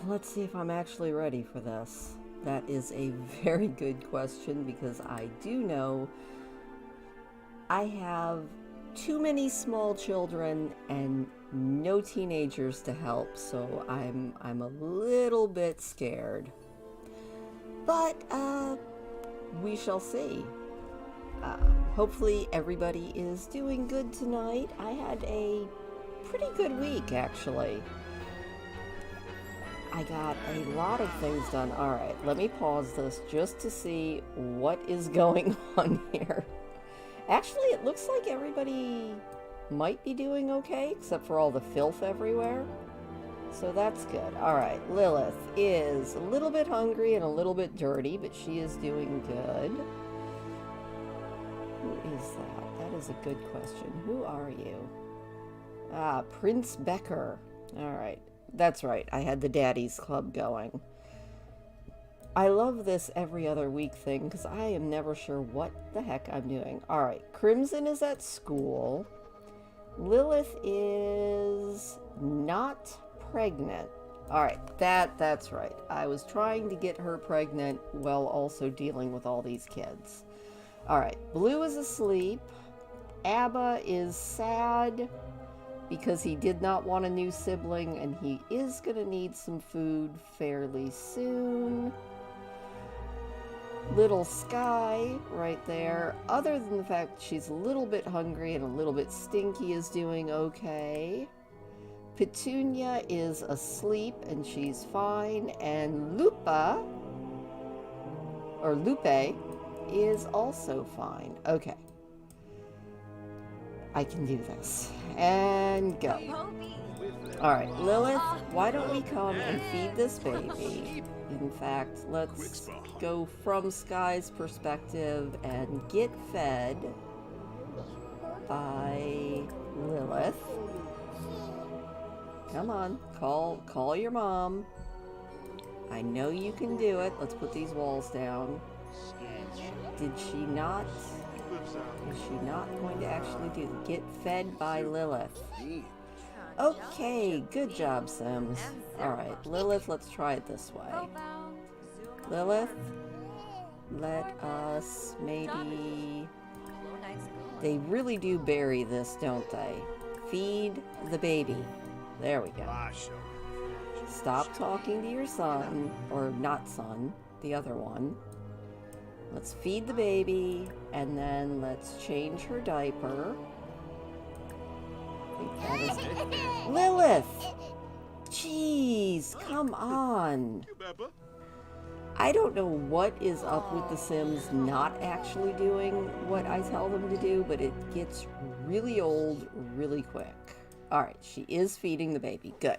let's see if I'm actually ready for this. That is a very good question because I do know I have too many small children and no teenagers to help, so I'm a little bit scared. But we shall see. Hopefully everybody is doing good tonight. I had a pretty good week, actually. I got a lot of things done. Alright, let me pause this just to see what is going on here. Actually, it looks like everybody might be doing okay, except for all the filth everywhere. So that's good. Alright, Lilith is a little bit hungry and a little bit dirty, but she is doing good. Who is that? That is a good question. Who are you? Ah, Prince Becker. Alright, that's right. I had the Daddy's Club going. I love this every other week thing because I am never sure what the heck I'm doing. Alright, Crimson is at school. Lilith is not pregnant. Alright, that's right. I was trying to get her pregnant while also dealing with all these kids. Alright, Blue is asleep. Abba is sad because he did not want a new sibling and he is going to need some food fairly soon. Little Sky, right there, other than the fact she's a little bit hungry and a little bit stinky, is doing okay. Petunia is asleep and she's fine, and Lupe is also fine. Okay. I can do this. And go. Alright, Lilith, why don't we come and feed this baby? In fact, let's go from Sky's perspective and get fed by Lilith. Come on, call your mom. I know you can do it. Let's put these walls down. Is she not going to actually do it? Get fed by Lilith. Okay, good job, Sims. Alright, Lilith, let's try it this way. Lilith, let us maybe... They really do bury this, don't they? Feed the baby. There we go. Stop talking to your son, or not son, the other one. Let's feed the baby, and then let's change her diaper. I think that is... Lilith! Jeez, come on! I don't know what is up with the Sims not actually doing what I tell them to do, but it gets really old really quick. Alright, she is feeding the baby. Good.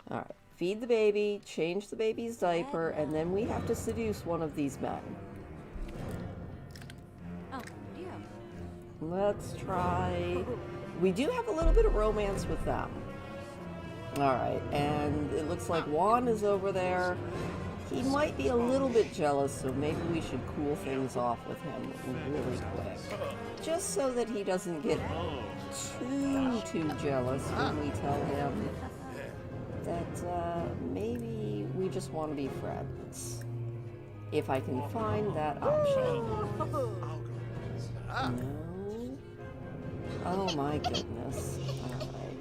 Alright, feed the baby, change the baby's diaper, and then we have to seduce one of these men. Let's try... We do have a little bit of romance with them. Alright, and it looks like Juan is over there. He might be a little bit jealous, so maybe we should cool things off with him really quick. Just so that he doesn't get too jealous when we tell him that maybe we just want to be friends. If I can find that option. No. Oh my goodness. Alright.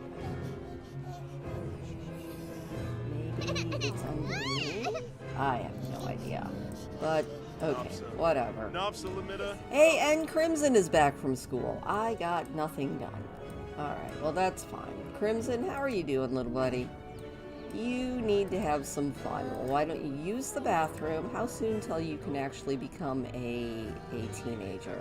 Maybe it's underneath? I have no idea. But, okay, whatever. Hey, and Crimson is back from school. I got nothing done. Alright, well that's fine. Crimson, how are you doing, little buddy? You need to have some fun. Well, why don't you use the bathroom? How soon till you can actually become a teenager?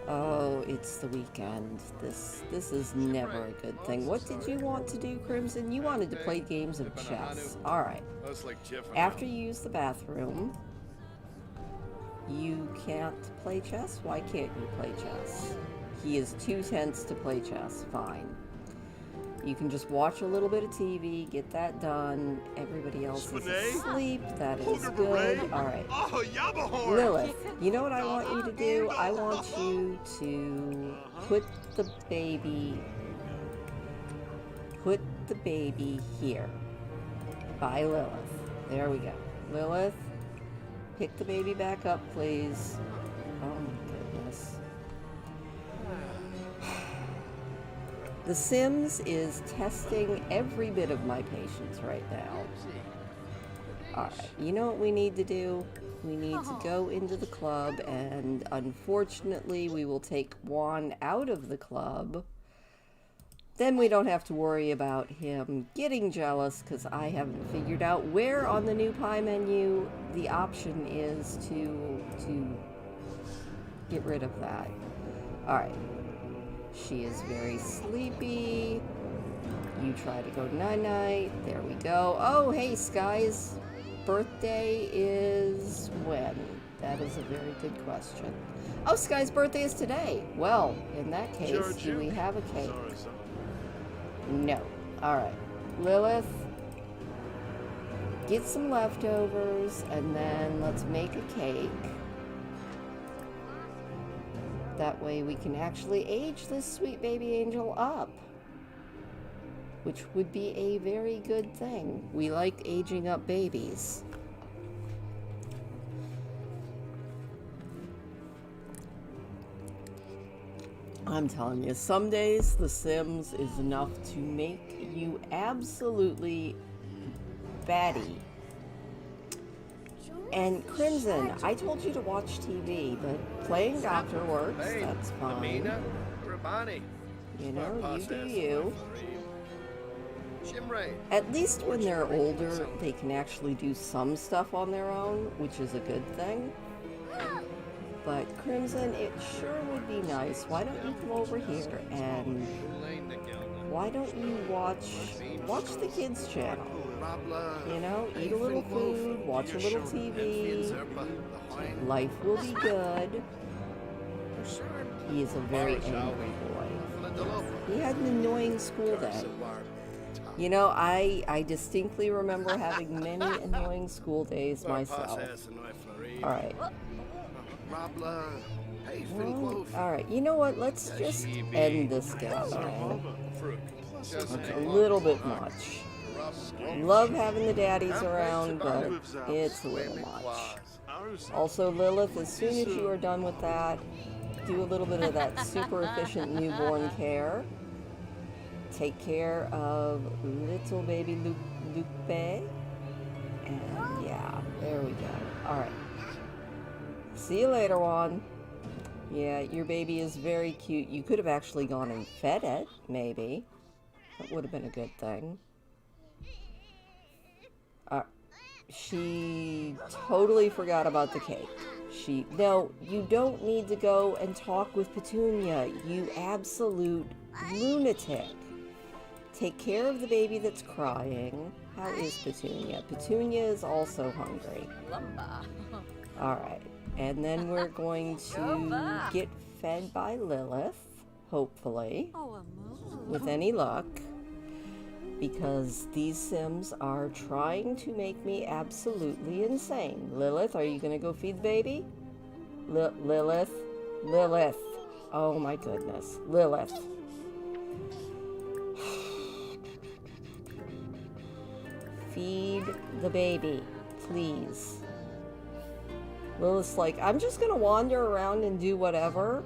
Oh, it's the weekend. This is never a good thing. What did you want to do, Crimson? You wanted to play games of chess. Alright. After you use the bathroom, you can't play chess? Why can't you play chess? He is too tense to play chess. Fine. You can just watch a little bit of TV, get that done. Everybody else is asleep. That is good. Alright. Lilith, you know what I want you to do? I want you to put the the baby here by Lilith. There we go. Lilith, pick the baby back up, please. Oh my goodness. The Sims is testing every bit of my patience right now. Alright, you know what we need to do? We need to go into the club, and unfortunately we will take Juan out of the club. Then we don't have to worry about him getting jealous, because I haven't figured out where on the new pie menu the option is to get rid of that. Alright. She is very sleepy. You try to go night-night. There we go. Oh, hey, Sky's birthday is when? That is a very good question. Oh, Sky's birthday is today. Well, in that case, do we have a cake? No. Alright. Lilith, get some leftovers, and then let's make a cake. That way we can actually age this sweet baby angel up, which would be a very good thing. We like aging up babies. I'm telling you, some days The Sims is enough to make you absolutely batty. And Crimson, I told you to watch TV, but playing doctor works, that's fine. You know, you do you. At least when they're older, they can actually do some stuff on their own, which is a good thing. But Crimson, it sure would be nice. Why don't you come over here and why don't you watch the kids channel? You know, eat a little food, watch a little TV. Life will be good. He is a very angry boy. He had an annoying school day. You know, I distinctly remember having many annoying school days myself. Alright. Alright, you know what? Let's just end this gathering. It's a little bit much. Love having the daddies around, but it's a little much. Also, Lilith, as soon as you are done with that, do a little bit of that super efficient newborn care. Take care of little baby Lupe. And yeah, there we go. Alright. See you later, Juan. Yeah, your baby is very cute. You could have actually gone and fed it, maybe. That would have been a good thing. She totally forgot about the cake. No, you don't need to go and talk with Petunia, you absolute lunatic. Take care of the baby that's crying. How is Petunia? Petunia is also hungry. Alright, and then we're going to get fed by Lilith, hopefully, with any luck. Because these Sims are trying to make me absolutely insane. Lilith, are you going to go feed the baby? Lilith? Lilith. Oh my goodness. Lilith. Feed the baby, please. Lilith's like, I'm just going to wander around and do whatever.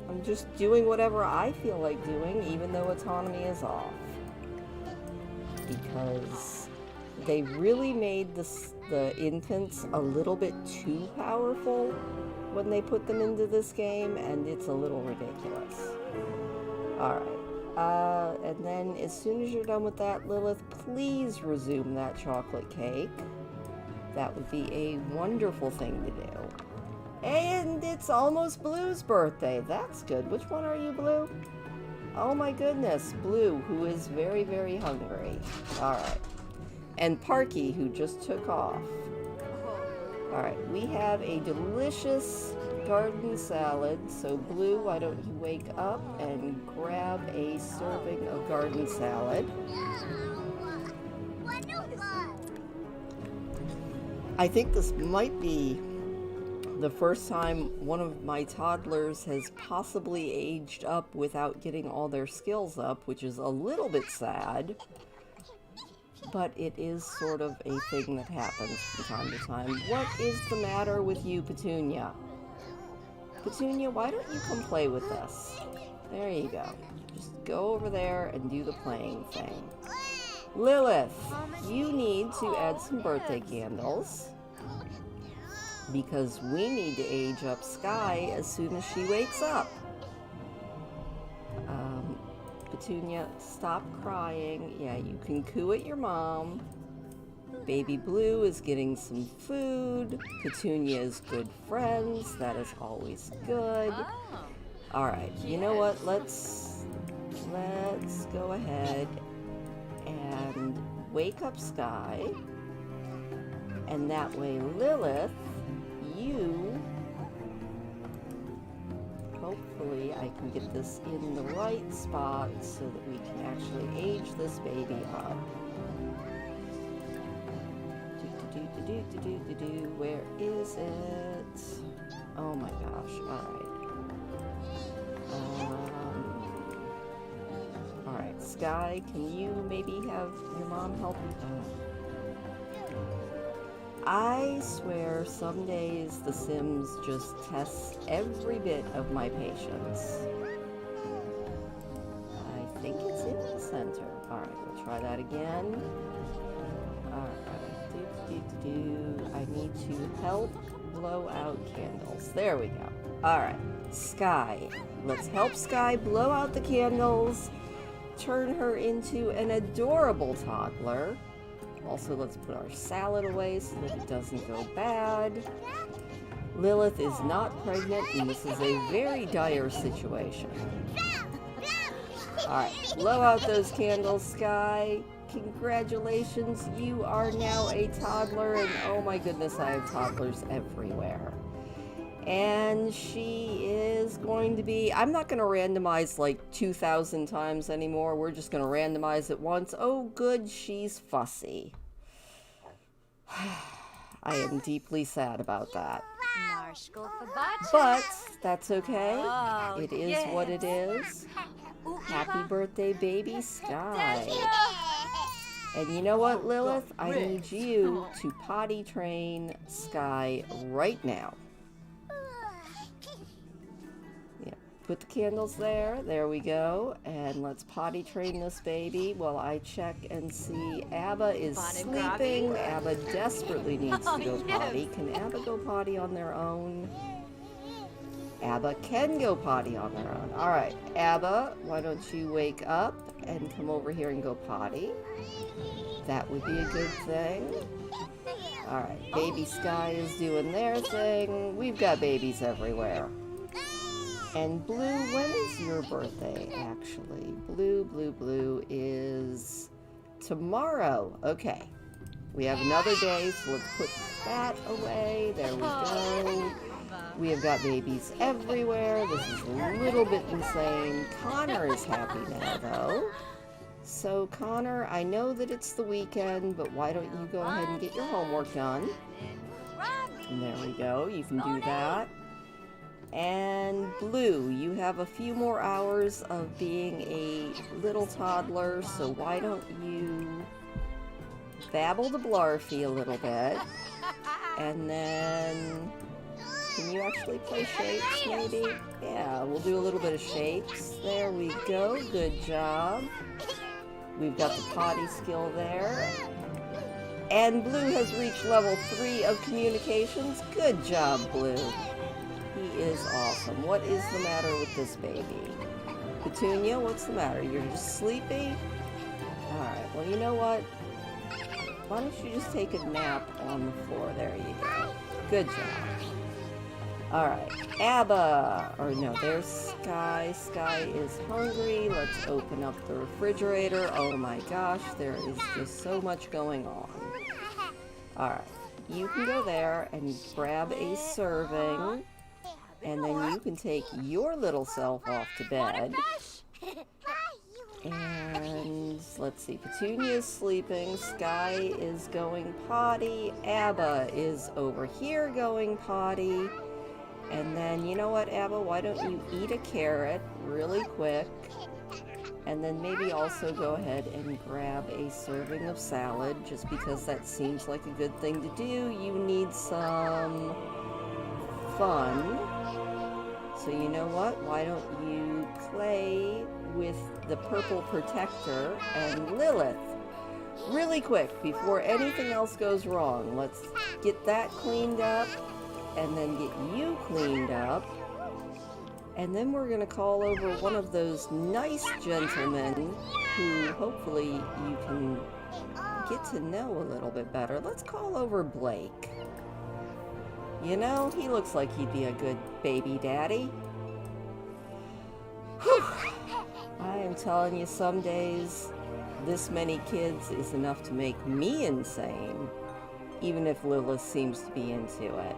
I'm just doing whatever I feel like doing, even though autonomy is off. Because they really made the infants a little bit too powerful when they put them into this game, and it's a little ridiculous. Alright, and then as soon as you're done with that, Lilith, please resume that chocolate cake. That would be a wonderful thing to do. And it's almost Blue's birthday. That's good. Which one are you, Blue? Oh my goodness, Blue, who is very, very hungry. Alright. And Parky, who just took off. Alright, we have a delicious garden salad. So Blue, why don't you wake up and grab a serving of garden salad. I think this might be the first time one of my toddlers has possibly aged up without getting all their skills up, which is a little bit sad. but it is sort of a thing that happens from time to time. What is the matter with you, Petunia? Petunia, why don't you come play with us? There you go. Just go over there and do the playing thing. Lilith, you need to add some birthday candles, because we need to age up Sky as soon as she wakes up. Petunia, stop crying. Yeah, you can coo at your mom. Baby Blue is getting some food. Petunia is good friends. That is always good. Alright, you know what? Let's go ahead and wake up Sky. And that way, Lilith, you... Hopefully I can get this in the right spot so that we can actually age this baby up. Where is it? Oh my gosh, alright. Alright, Sky, can you maybe have your mom help? I swear some days The Sims just tests every bit of my patience. I think it's in the center. Alright, we'll try that again. Alright, I need to help blow out candles. There we go. Alright, Sky. Let's help Sky blow out the candles. Turn her into an adorable toddler. Also, let's put our salad away so that it doesn't go bad. Lilith is not pregnant, and this is a very dire situation. Alright, blow out those candles, Sky. Congratulations, you are now a toddler, and oh my goodness, I have toddlers everywhere. And she is going to be... I'm not going to randomize like 2,000 times anymore. We're just going to randomize it once. Oh, good, she's fussy. I am deeply sad about that. But that's okay. It is what it is. Happy birthday, baby Sky. And you know what, Lilith? I need you to potty train Sky right now. Put the candles there. There we go. And let's potty train this baby while I check and see. Abba is sleeping. Abba desperately needs to go potty. Can Abba go potty on their own? Abba can go potty on their own. Alright, Abba, why don't you wake up and come over here and go potty? That would be a good thing. Alright, baby Sky is doing their thing. We've got babies everywhere. And Blue, when is your birthday, actually? Blue is tomorrow. Okay. We have another day, so let's put that away. There we go. We have got babies everywhere. This is a little bit insane. Connor is happy now, though. So, Connor, I know that it's the weekend, but why don't you go ahead and get your homework done? And there we go. You can do that. And Blue, you have a few more hours of being a little toddler, so why don't you babble to Blarfy a little bit, and then, can you actually play shapes, maybe? Yeah, we'll do a little bit of shapes. There we go, good job. We've got the potty skill there. And Blue has reached level 3 of communications. Good job, Blue. He is awesome. What is the matter with this baby? Petunia, what's the matter? You're just sleepy? Alright, well, you know what? Why don't you just take a nap on the floor? There you go. Good job. Alright, Abba! Or no, there's Sky. Sky is hungry. Let's open up the refrigerator. Oh my gosh, there is just so much going on. Alright, you can go there and grab a serving. And then you can take your little self off to bed. And let's see, Petunia is sleeping, Sky is going potty, Abba is over here going potty. And then, you know what, Abba, why don't you eat a carrot really quick? And then maybe also go ahead and grab a serving of salad, just because that seems like a good thing to do. You need some fun. So you know what? Why don't you play with the purple protector and Lilith? Really quick, before anything else goes wrong, let's get that cleaned up, and then get you cleaned up. And then we're going to call over one of those nice gentlemen who hopefully you can get to know a little bit better. Let's call over Blake. You know, he looks like he'd be a good baby daddy. Whew. I am telling you, some days this many kids is enough to make me insane, even if Lilith seems to be into it.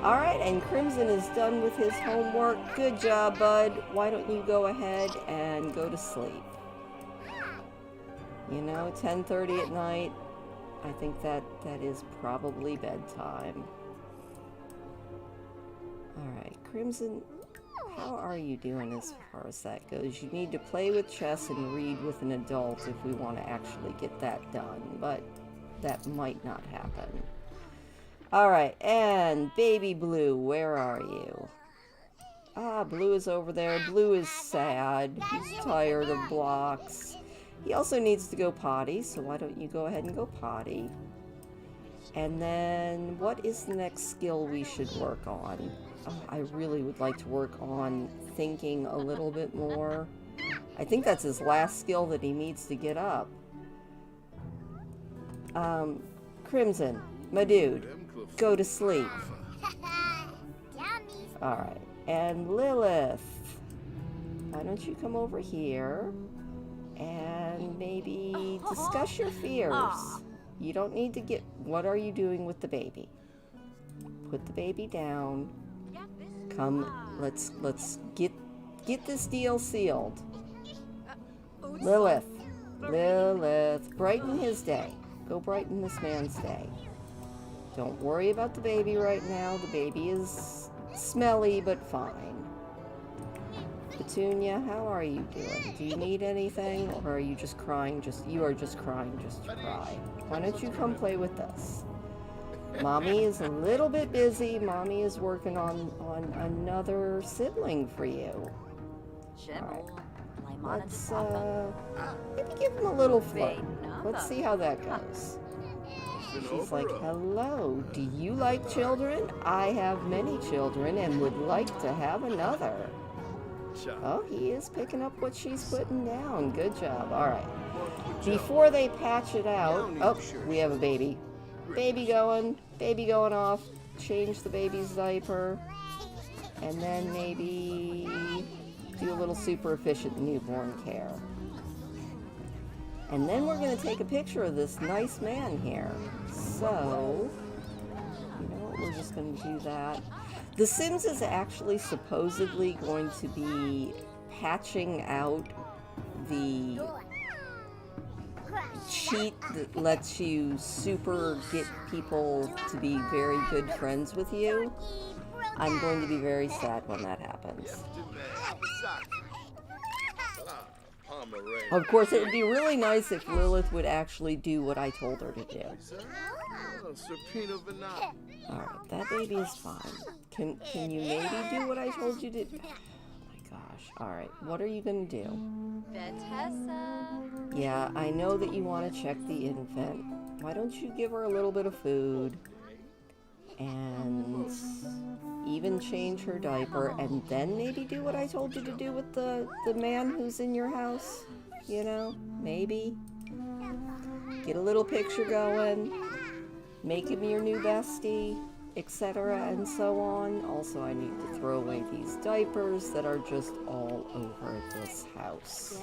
Alright, and Crimson is done with his homework. Good job, bud. Why don't you go ahead and go to sleep? You know, 10:30 at night, I think that is probably bedtime. Alright, Crimson, how are you doing as far as that goes? You need to play with chess and read with an adult if we want to actually get that done, but that might not happen. Alright, and Baby Blue, where are you? Ah, Blue is over there. Blue is sad. He's tired of blocks. He also needs to go potty, so why don't you go ahead and go potty? And then, what is the next skill we should work on? Oh, I really would like to work on thinking a little bit more. I think that's his last skill that he needs to get up. Crimson, my dude, go to sleep. Alright, and Lilith, why don't you come over here and maybe discuss your fears. You don't need to get... What are you doing with the baby? Put the baby down. Come, let's get this deal sealed. Lilith, brighten his day. Go brighten this man's day. Don't worry about the baby right now. The baby is smelly, but fine. Petunia, how are you doing? Do you need anything, or are you just crying? You are just crying just to cry. Why don't you come play with us? Mommy is a little bit busy. Mommy is working on another sibling for you. Alright. Let's, maybe give him a little flirt. Let's see how that goes. She's like, hello, do you like children? I have many children and would like to have another. Oh, he is picking up what she's putting down. Good job. Alright. Before they patch it out... Oh, we have a baby. Baby going off. Change the baby's diaper. And then maybe do a little super efficient newborn care. And then we're going to take a picture of this nice man here. So, you know what, we're just going to do that. The Sims is actually supposedly going to be patching out the cheat that lets you super get people to be very good friends with you. I'm going to be very sad when that happens. Of course, it would be really nice if Lilith would actually do what I told her to do. Alright, that baby is fine. Can you maybe do what I told you to do? Oh my gosh. Alright, what are you gonna do? Yeah, I know that you want to check the infant. Why don't you give her a little bit of food? And even change her diaper, and then maybe do what I told you to do with the man who's in your house? You know, maybe. Get a little picture going. Make him your new bestie, etc. and so on. Also, I need to throw away these diapers that are just all over this house.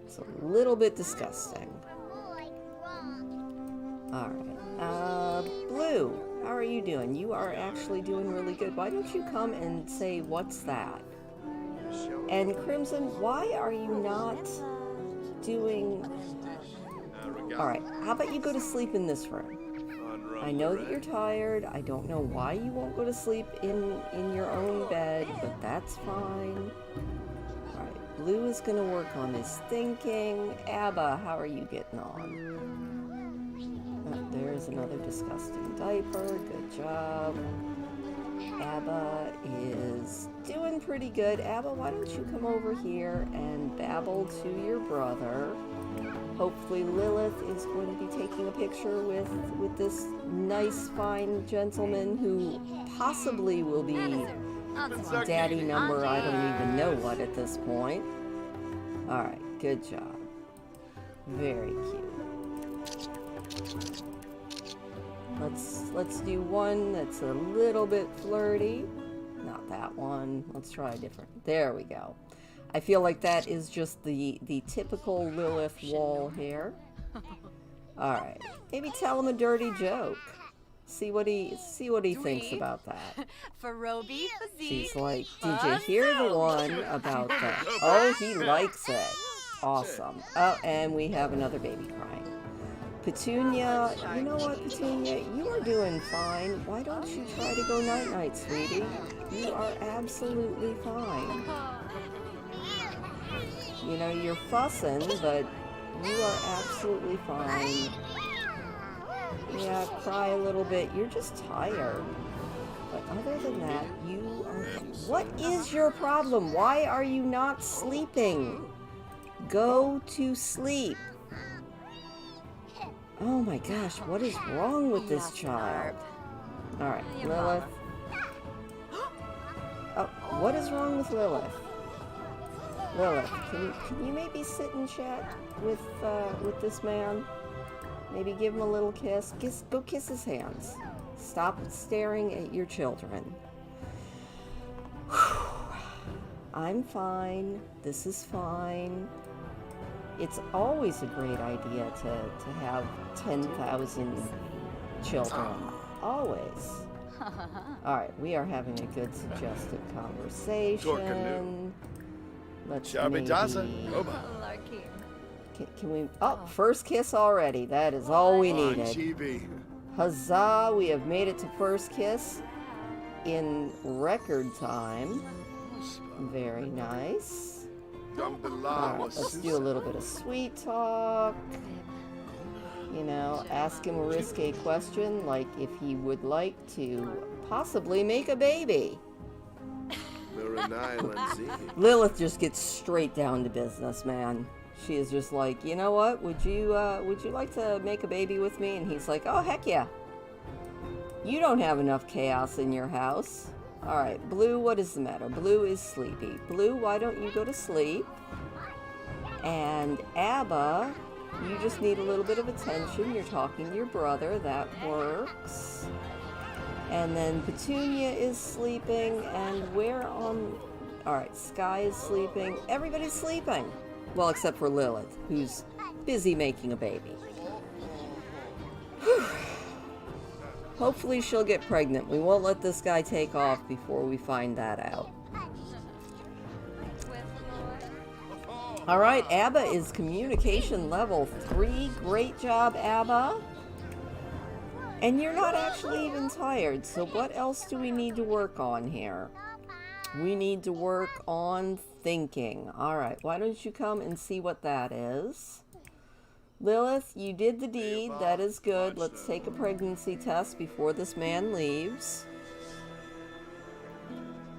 It's a little bit disgusting. Alright, Blue, how are you doing? You are actually doing really good. Why don't you come and say, what's that? And Crimson, why are you not doing... Alright, how about you go to sleep in this room? I know that you're tired. I don't know why you won't go to sleep in your own bed, but that's fine. Alright, Blue is going to work on his thinking. Abba, how are you getting on? There's another disgusting diaper. Good job. Abba is doing pretty good. Abba, why don't you come over here and babble to your brother? Hopefully Lilith is going to be taking a picture with this nice, fine gentleman who possibly will be daddy number I don't even know what at this point. Alright, good job. Very cute. Let's do one that's a little bit flirty. Not that one. Let's try a different. There we go. I feel like that is just the typical Lilith wall here. Alright. Maybe tell him a dirty joke. See what he thinks about that. She's like, did you hear the one about that? Oh, he likes it. Awesome. Oh, and we have another baby crying. Petunia, you know what, Petunia? You are doing fine. Why don't you try to go night-night, sweetie? You are absolutely fine. You know, you're fussing, but you are absolutely fine. Yeah, cry a little bit. You're just tired. But other than that, you are... What is your problem? Why are you not sleeping? Go to sleep. Oh my gosh, what is wrong with this child? Alright, Lilith. Oh, what is wrong with Lilith? Lilith, can you maybe sit and chat with this man? Maybe give him a little kiss. Go kiss his hands. Stop staring at your children. I'm fine. This is fine. It's always a great idea to have 10,000 children. Always. Alright, we are having a good suggestive conversation. Let's maybe... Can we... Oh, first kiss already. That is all we needed. Huzzah, we have made it to first kiss in record time. Very nice. Alright, let's do a little bit of sweet talk. You know, ask him a risque question, like if he would like to possibly make a baby. Lilith just gets straight down to business, man. She is just like, you know what? Would you like to make a baby with me? And he's like, oh heck yeah. You don't have enough chaos in your house. Alright, Blue, what is the matter? Blue is sleepy. Blue, why don't you go to sleep? And Abba, you just need a little bit of attention. You're talking to your brother. That works. And then Petunia is sleeping. And where on... Alright, Sky is sleeping. Everybody's sleeping. Well, except for Lilith, who's busy making a baby. Hopefully she'll get pregnant. We won't let this guy take off before we find that out. Alright, Abba is communication level 3. Great job, Abba. And you're not actually even tired, so what else do we need to work on here? We need to work on thinking. Alright, why don't you come and see what that is? Lilith, you did the deed. That is good. Let's take a pregnancy test before this man leaves.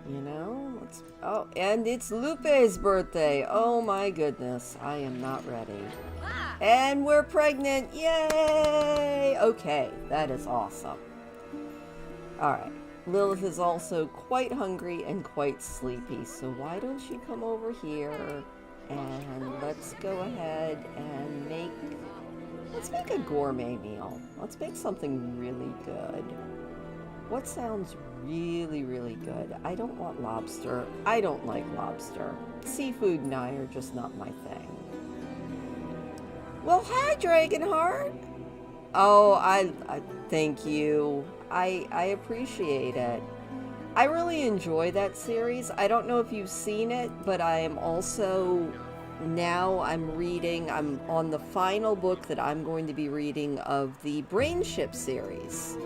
You know, let's... Oh, and it's Lupe's birthday. Oh my goodness. I am not ready. And we're pregnant. Yay! Okay, that is awesome. Alright. Lilith is also quite hungry and quite sleepy. So why don't you come over here? And let's go ahead and let's make a gourmet meal. Let's make something really good. What sounds really, really good? I don't want lobster. I don't like lobster. Seafood and I are just not my thing. Well, hi, Dragonheart. Oh, I thank you. I appreciate it. I really enjoy that series. I don't know if you've seen it, but I am also, now I'm on the final book that I'm going to be reading of the Brainship series.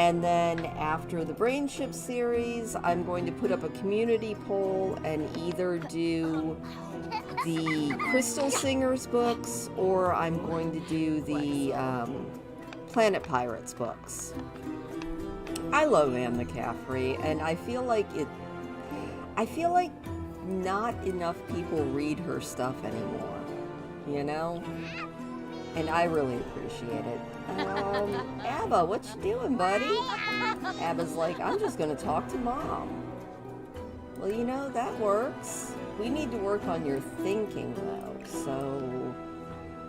And then after the Brain Chip series, I'm going to put up a community poll and either do the Crystal Singers books or I'm going to do the Planet Pirates books. I love Anne McCaffrey, and I feel like not enough people read her stuff anymore, you know? And I really appreciate it. Abba, what you doing, buddy? Abba's like, I'm just gonna talk to Mom. Well, you know, that works. We need to work on your thinking, though. So,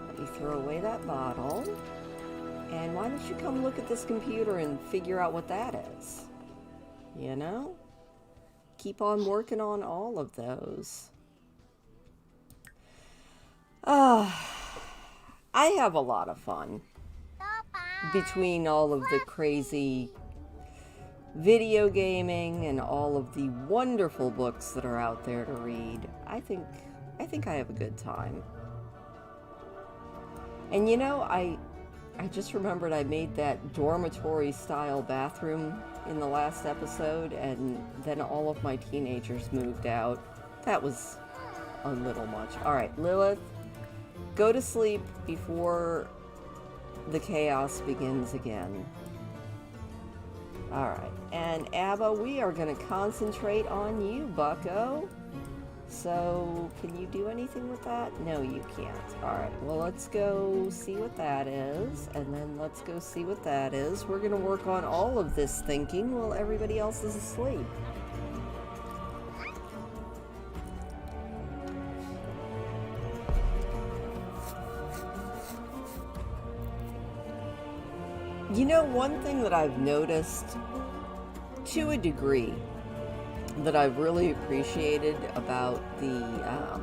let me throw away that bottle. And why don't you come look at this computer and figure out what that is? You know? Keep on working on all of those. I have a lot of fun between all of the crazy video gaming and all of the wonderful books that are out there to read. I think I have a good time. And you know, I just remembered I made that dormitory style bathroom in the last episode, and then all of my teenagers moved out. That was a little much. All right, Lilith, go to sleep before the chaos begins again. All right, and Abba, we are going to concentrate on you, bucko. So, can you do anything with that? No, you can't. All right, well, let's go see what that is, and then let's go see what that is. We're going to work on all of this thinking while everybody else is asleep. You know, one thing that I've noticed, to a degree, that I've really appreciated about the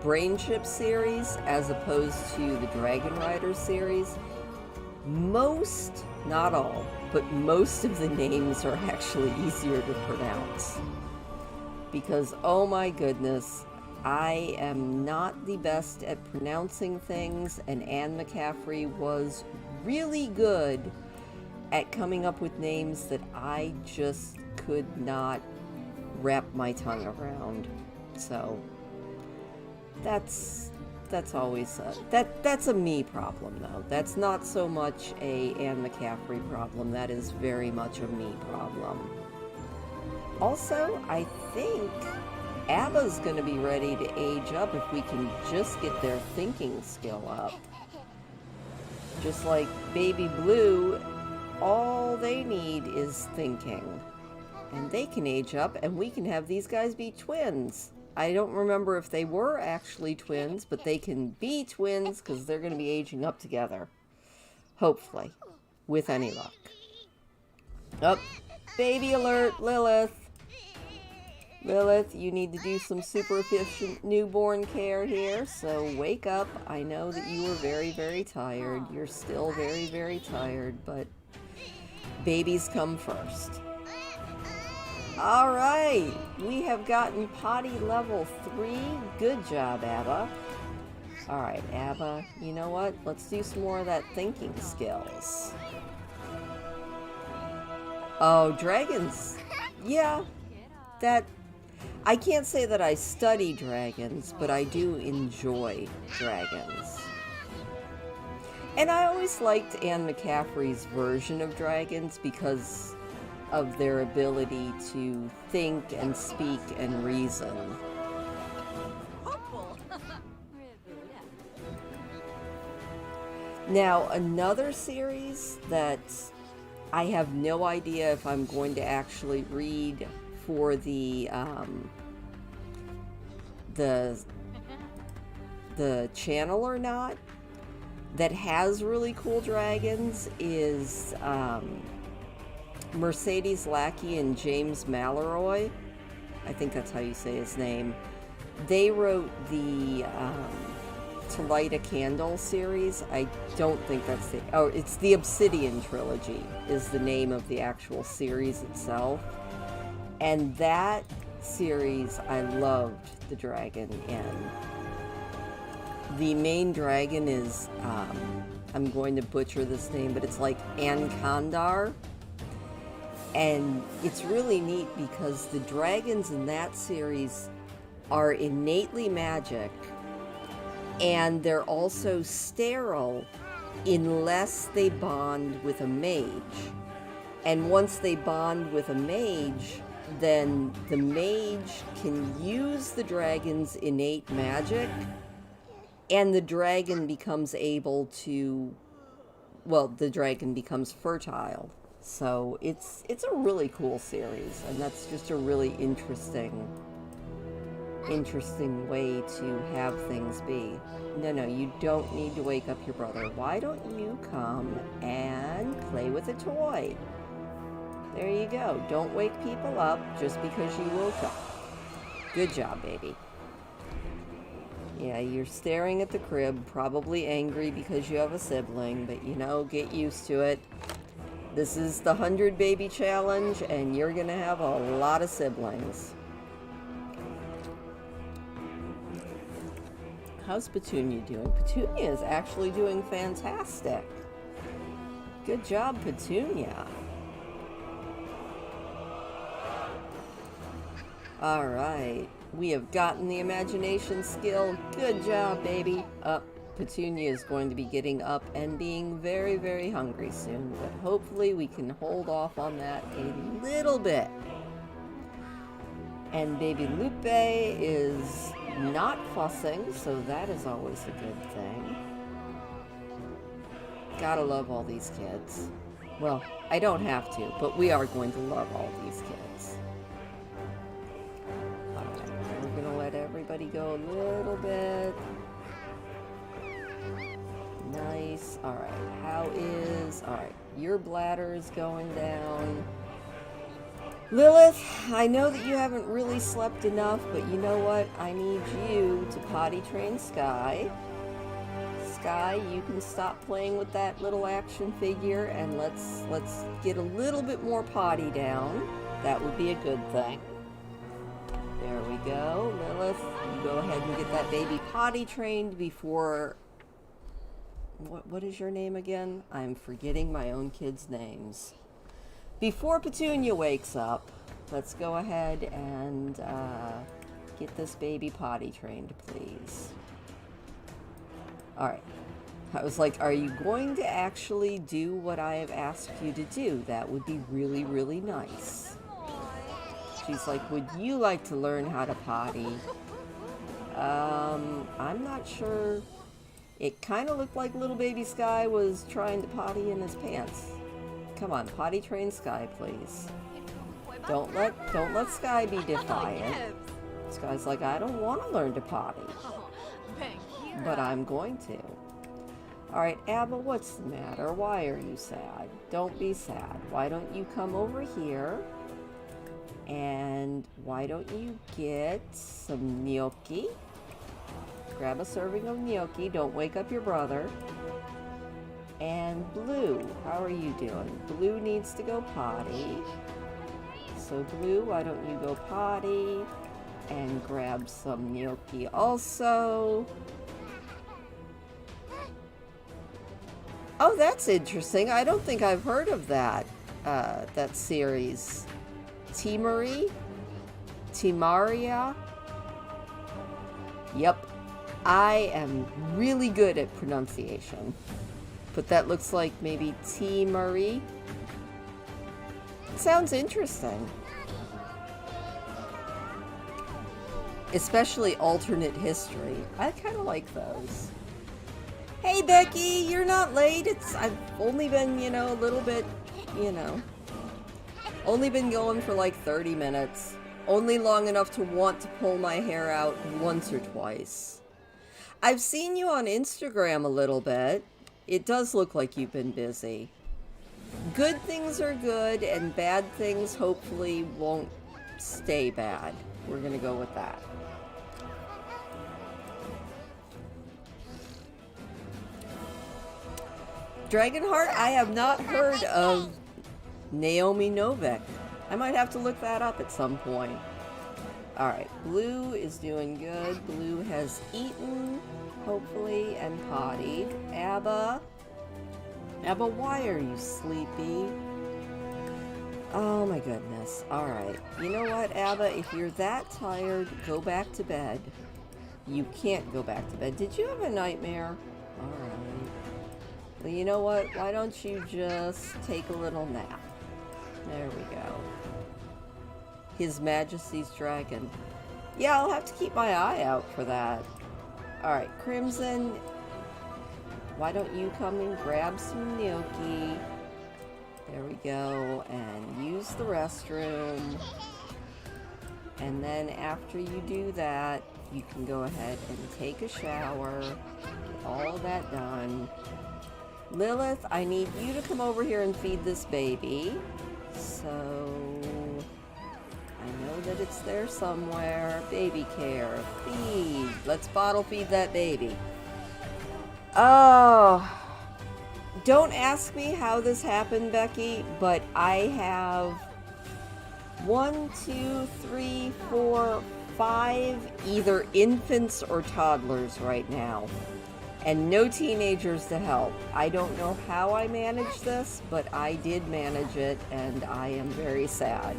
Brain Chip series as opposed to the Dragon Rider series, most, not all, but most of the names are actually easier to pronounce. Because, oh my goodness, I am not the best at pronouncing things, and Anne McCaffrey was really good at coming up with names that I just could not wrap my tongue around. So that's always that's a me problem, though. That's not so much a Anne McCaffrey problem. That is very much a me problem. Also, I think Abba's going to be ready to age up if we can just get their thinking skill up. Just like Baby Blue, all they need is thinking. And they can age up, and we can have these guys be twins. I don't remember if they were actually twins, but they can be twins because they're going to be aging up together. Hopefully. With any luck. Oh, baby alert, Lilith. Lilith, you need to do some super efficient newborn care here, so wake up. I know that you were very, very tired. You're still very, very tired, but babies come first. All right, we have gotten potty level 3. Good job, Abba. All right, Abba, you know what? Let's do some more of that thinking skills. Oh, dragons. Yeah, that... I can't say that I study dragons, but I do enjoy dragons. And I always liked Anne McCaffrey's version of dragons because of their ability to think and speak and reason. Now, another series that I have no idea if I'm going to actually read for the channel or not, that has really cool dragons is Mercedes Lackey and James Malloy. I think that's how you say his name. They wrote the To Light a Candle series. I don't think that's the... Oh, it's the Obsidian Trilogy is the name of the actual series itself. And that series, I loved the dragon in. The main dragon is, I'm going to butcher this name, but it's like Ankandar. And it's really neat because the dragons in that series are innately magic, and they're also sterile unless they bond with a mage. And once they bond with a mage, then the mage can use the dragon's innate magic, and the dragon becomes able to, well, the dragon becomes fertile. So it's a really cool series, and that's just a really interesting way to have things be. No, you don't need to wake up your brother. Why don't you come and play with a toy? There you go. Don't wake people up just because you woke up. Good job, baby. Yeah, you're staring at the crib, probably angry because you have a sibling, but you know, get used to it. This is the 100 baby challenge, and you're gonna have a lot of siblings. How's Petunia doing? Petunia is actually doing fantastic. Good job, Petunia. All right, we have gotten the imagination skill. Good job, baby. Petunia is going to be getting up and being very, very hungry soon, but hopefully we can hold off on that a little bit. And baby Lupe is not fussing, so that is always a good thing. Gotta love all these kids. Well, I don't have to, but we are going to love all these kids. Alright, we're gonna let everybody go a little bit. Nice. Alright, alright, your bladder is going down. Lilith, I know that you haven't really slept enough, but you know what? I need you to potty train Sky. Sky, you can stop playing with that little action figure, and let's get a little bit more potty down. That would be a good thing. There we go. Lilith, you go ahead and get that baby potty trained before... What is your name again? I'm forgetting my own kids' names. Before Petunia wakes up, let's go ahead and get this baby potty trained, please. Alright. I was like, are you going to actually do what I have asked you to do? That would be really, really nice. She's like, would you like to learn how to potty? I'm not sure. It kind of looked like little baby Sky was trying to potty in his pants. Come on, potty train Sky, please. Don't let Sky be defiant. Sky's like, I don't want to learn to potty. But I'm going to. Alright, Abba, what's the matter? Why are you sad? Don't be sad. Why don't you come over here? And why don't you get some gnocchi? Grab a serving of gnocchi. Don't wake up your brother. And Blue, how are you doing? Blue needs to go potty. So Blue, why don't you go potty and grab some gnocchi also? Oh, that's interesting. I don't think I've heard of that, that series. Timari? Timaria? Yep. I am really good at pronunciation. But that looks like maybe T-Marie. Sounds interesting. Especially alternate history. I kind of like those. Hey Becky, you're not late. I've only been, a little bit, only been going for like 30 minutes. Only long enough to want to pull my hair out once or twice. I've seen you on Instagram a little bit. It does look like you've been busy. Good things are good, and bad things hopefully won't stay bad. We're gonna go with that. Dragonheart, I have not heard of Naomi Novik. I might have to look that up at some point. Alright, Blue is doing good. Blue has eaten, hopefully, and pottied. Abba, why are you sleepy? Oh my goodness. Alright. You know what, Abba? If you're that tired, go back to bed. You can't go back to bed. Did you have a nightmare? Alright. Well, you know what? Why don't you just take a little nap? There we go. His Majesty's Dragon. Yeah, I'll have to keep my eye out for that. Alright, Crimson. Why don't you come and grab some gnocchi? There we go. And use the restroom. And then after you do that, you can go ahead and take a shower. Get all of that done. Lilith, I need you to come over here and feed this baby. So, I know that it's there somewhere. Baby care. Feed. Let's bottle feed that baby. Oh. Don't ask me how this happened, Becky, but I have 1, 2, 3, 4, 5 either infants or toddlers right now. And no teenagers to help. I don't know how I managed this, but I did manage it, and I am very sad.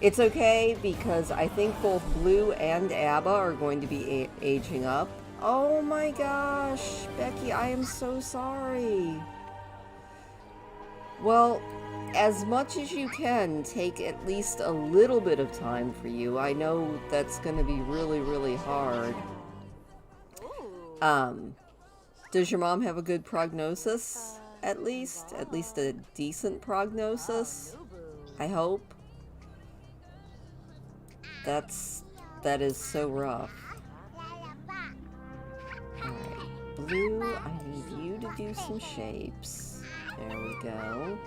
It's okay, because I think both Blue and Abba are going to be aging up. Oh my gosh, Becky, I am so sorry. Well, as much as you can, take at least a little bit of time for you. I know that's going to be really, really hard. Does your mom have a good prognosis? At least a decent prognosis? I hope. That is so rough. Alright, Blue, I need you to do some shapes. There we go.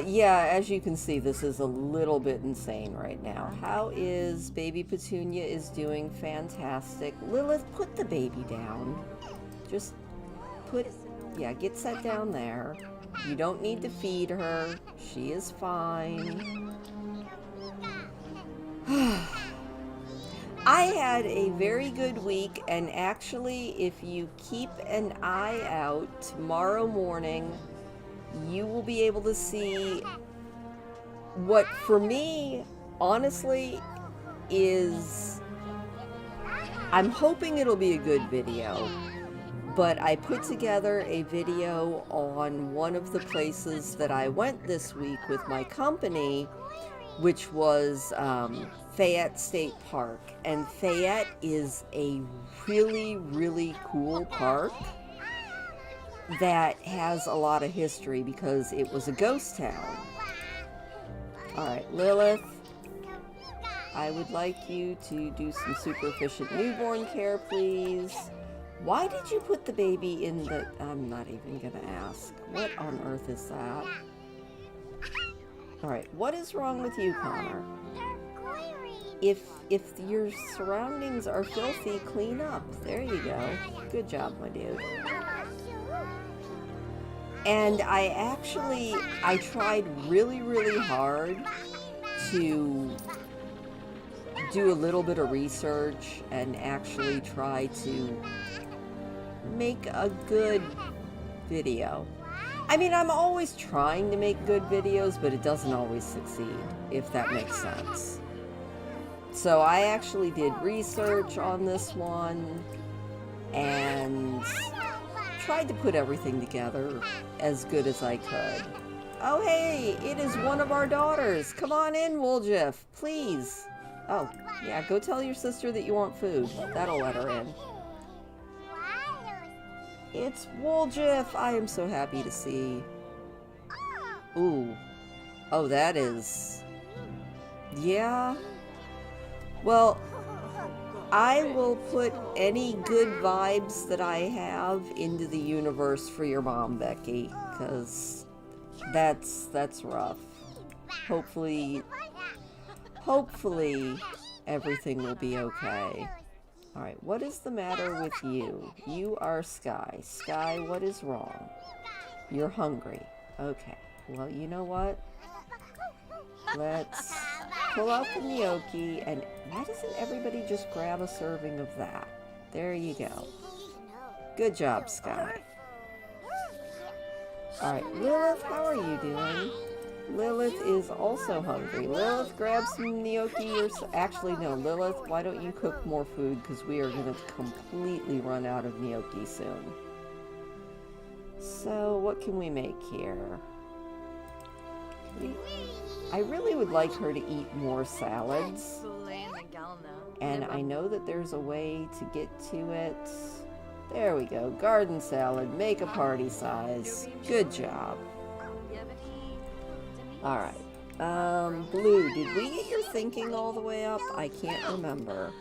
Yeah, as you can see, this is a little bit insane right now. How is Baby Petunia is doing fantastic. Lilith, put the baby down. Just yeah, get set down there. You don't need to feed her. She is fine. I had a very good week, and actually, if you keep an eye out tomorrow morning, you will be able to see what, for me, honestly, is... I'm hoping it'll be a good video, but I put together a video on one of the places that I went this week with my company, which was Fayette State Park. And Fayette is a really, really cool park that has a lot of history because it was a ghost town. Alright, Lilith, I would like you to do some super efficient newborn care, please. Why did you put the baby in the... I'm not even gonna ask. What on earth is that? Alright, what is wrong with you, Connor? If your surroundings are filthy, clean up. There you go. Good job, my dude. And I tried really, really hard to do a little bit of research and actually try to make a good video. I mean, I'm always trying to make good videos, but it doesn't always succeed, if that makes sense. So I actually did research on this one and tried to put everything together as good as I could. Oh hey, it is one of our daughters. Come on in, Wooljiff, please. Oh, yeah, go tell your sister that you want food. That'll let her in. It's Wooljiff. I am so happy to see. Ooh. Oh, that is... Yeah. Well, I will put any good vibes that I have into the universe for your mom, Becky, because that's rough. Hopefully everything will be okay. Alright, what is the matter with you? You are Sky. Sky, what is wrong? You're hungry. Okay, well, you know what? Let's pull out the gnocchi, and why doesn't everybody just grab a serving of that? There you go. Good job, Sky. Alright, Lilith, how are you doing? Lilith is also hungry. Lilith, grab some gnocchi or... Actually, no. Lilith, why don't you cook more food? Because we are going to completely run out of gnocchi soon. So, what can we make here? I really would like her to eat more salads. And I know that there's a way to get to it. There we go. Garden salad. Make a party size. Good job. Alright. Blue, did we get your thinking all the way up? I can't remember.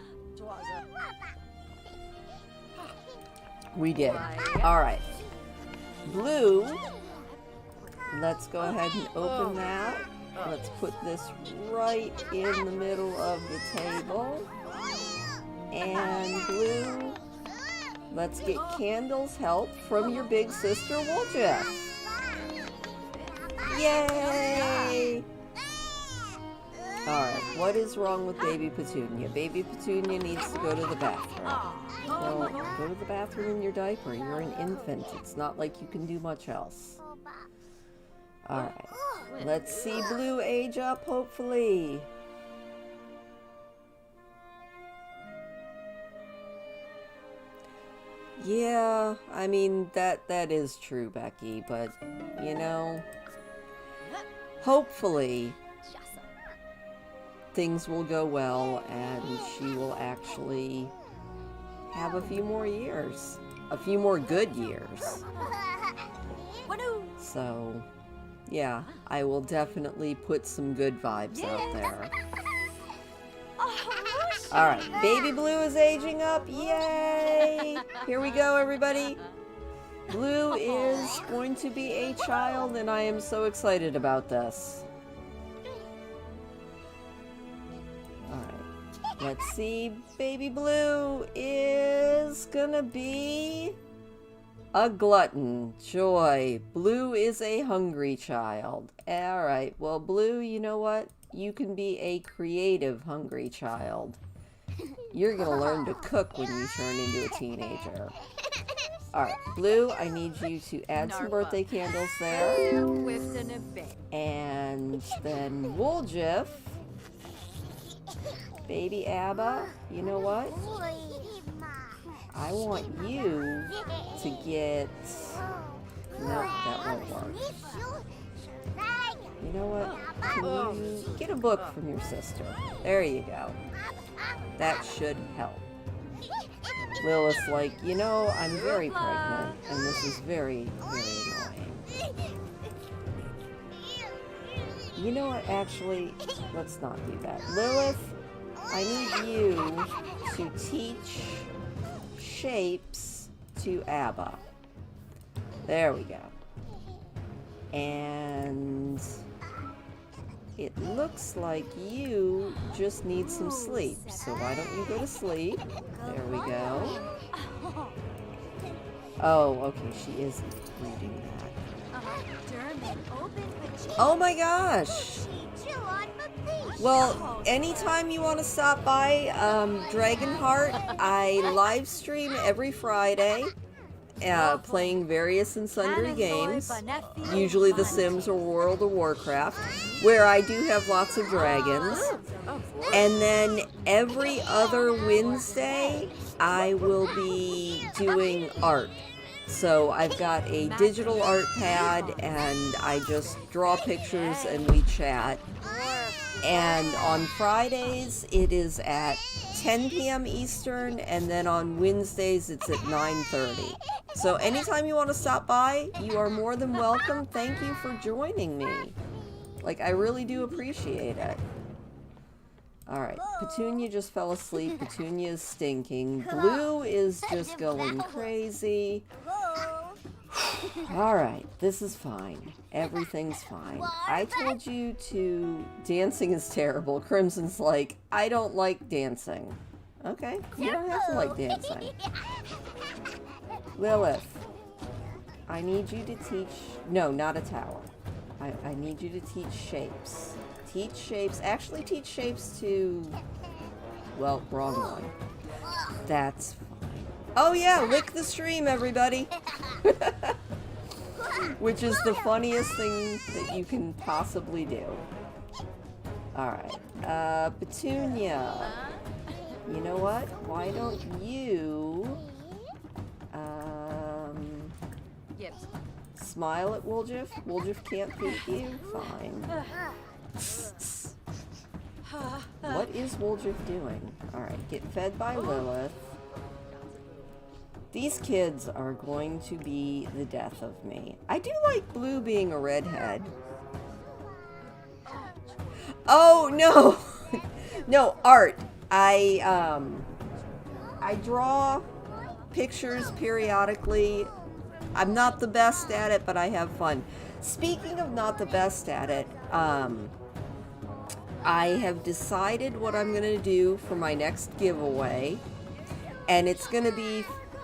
We did. Alright. Blue, let's go ahead and open that. Let's put this right in the middle of the table. And Blue, let's get Candle's help from your big sister, Wooljeff. Yay! Alright, what is wrong with Baby Petunia? Baby Petunia needs to go to the bathroom. Well, go to the bathroom in your diaper. You're an infant. It's not like you can do much else. Alright, let's see Blue age up, hopefully. Yeah, I mean, that is true, Becky, but, you know, hopefully things will go well and she will actually have a few more years. A few more good years. So, yeah, I will definitely put some good vibes out there. Alright, Baby Blue is aging up. Yay! Here we go, everybody. Blue is going to be a child, and I am so excited about this. Alright, let's see. Baby Blue is gonna be a glutton. Joy. Blue is a hungry child. Alright, well, Blue, you know what? You can be a creative hungry child. You're gonna learn to cook when you turn into a teenager. Alright, Blue, I need you to add some birthday candles there. And then Wooljeff, Baby Abba, you know what? I want you to get... Nope, that won't work. You know what? Can you get a book from your sister? There you go. That should help. Lilith's like, you know, I'm very pregnant, and this is very, very annoying. You know what, actually, let's not do that. Lilith, I need you to teach shapes to Abba. There we go. And it looks like you just need some sleep. So why don't you go to sleep? There we go. Oh, okay, she is reading that. Oh my gosh! Well, anytime you want to stop by Dragonheart, I live stream every Friday. Playing various and sundry games, usually The Sims or World of Warcraft, where I do have lots of dragons. And then every other Wednesday, I will be doing art. So I've got a digital art pad, and I just draw pictures and we chat. And on Fridays, it is at 10 p.m. Eastern, and then on Wednesdays, it's at 9:30. So anytime you want to stop by, you are more than welcome. Thank you for joining me. Like, I really do appreciate it. Alright, Petunia just fell asleep. Petunia is stinking. Blue is just going crazy. Alright, this is fine. Everything's fine. I told you to... Dancing is terrible. Crimson's like, I don't like dancing. Okay, you don't have to like dancing. Lilith, I need you to teach... No, not a tower. I need you to teach shapes. Teach shapes. Actually, teach shapes to... Well, wrong one. That's fine. Oh yeah, lick the stream, everybody. which is the funniest thing that you can possibly do. Alright, Petunia. You know what? Why don't you, smile at Wooljiff? Wooljiff can't beat you? Fine. What is Wooljiff doing? Alright, get fed by Lilith. These kids are going to be the death of me. I do like Blue being a redhead. Oh, no! No, art. I draw pictures periodically. I'm not the best at it, but I have fun. Speaking of not the best at it, I have decided what I'm going to do for my next giveaway. And it's going to be,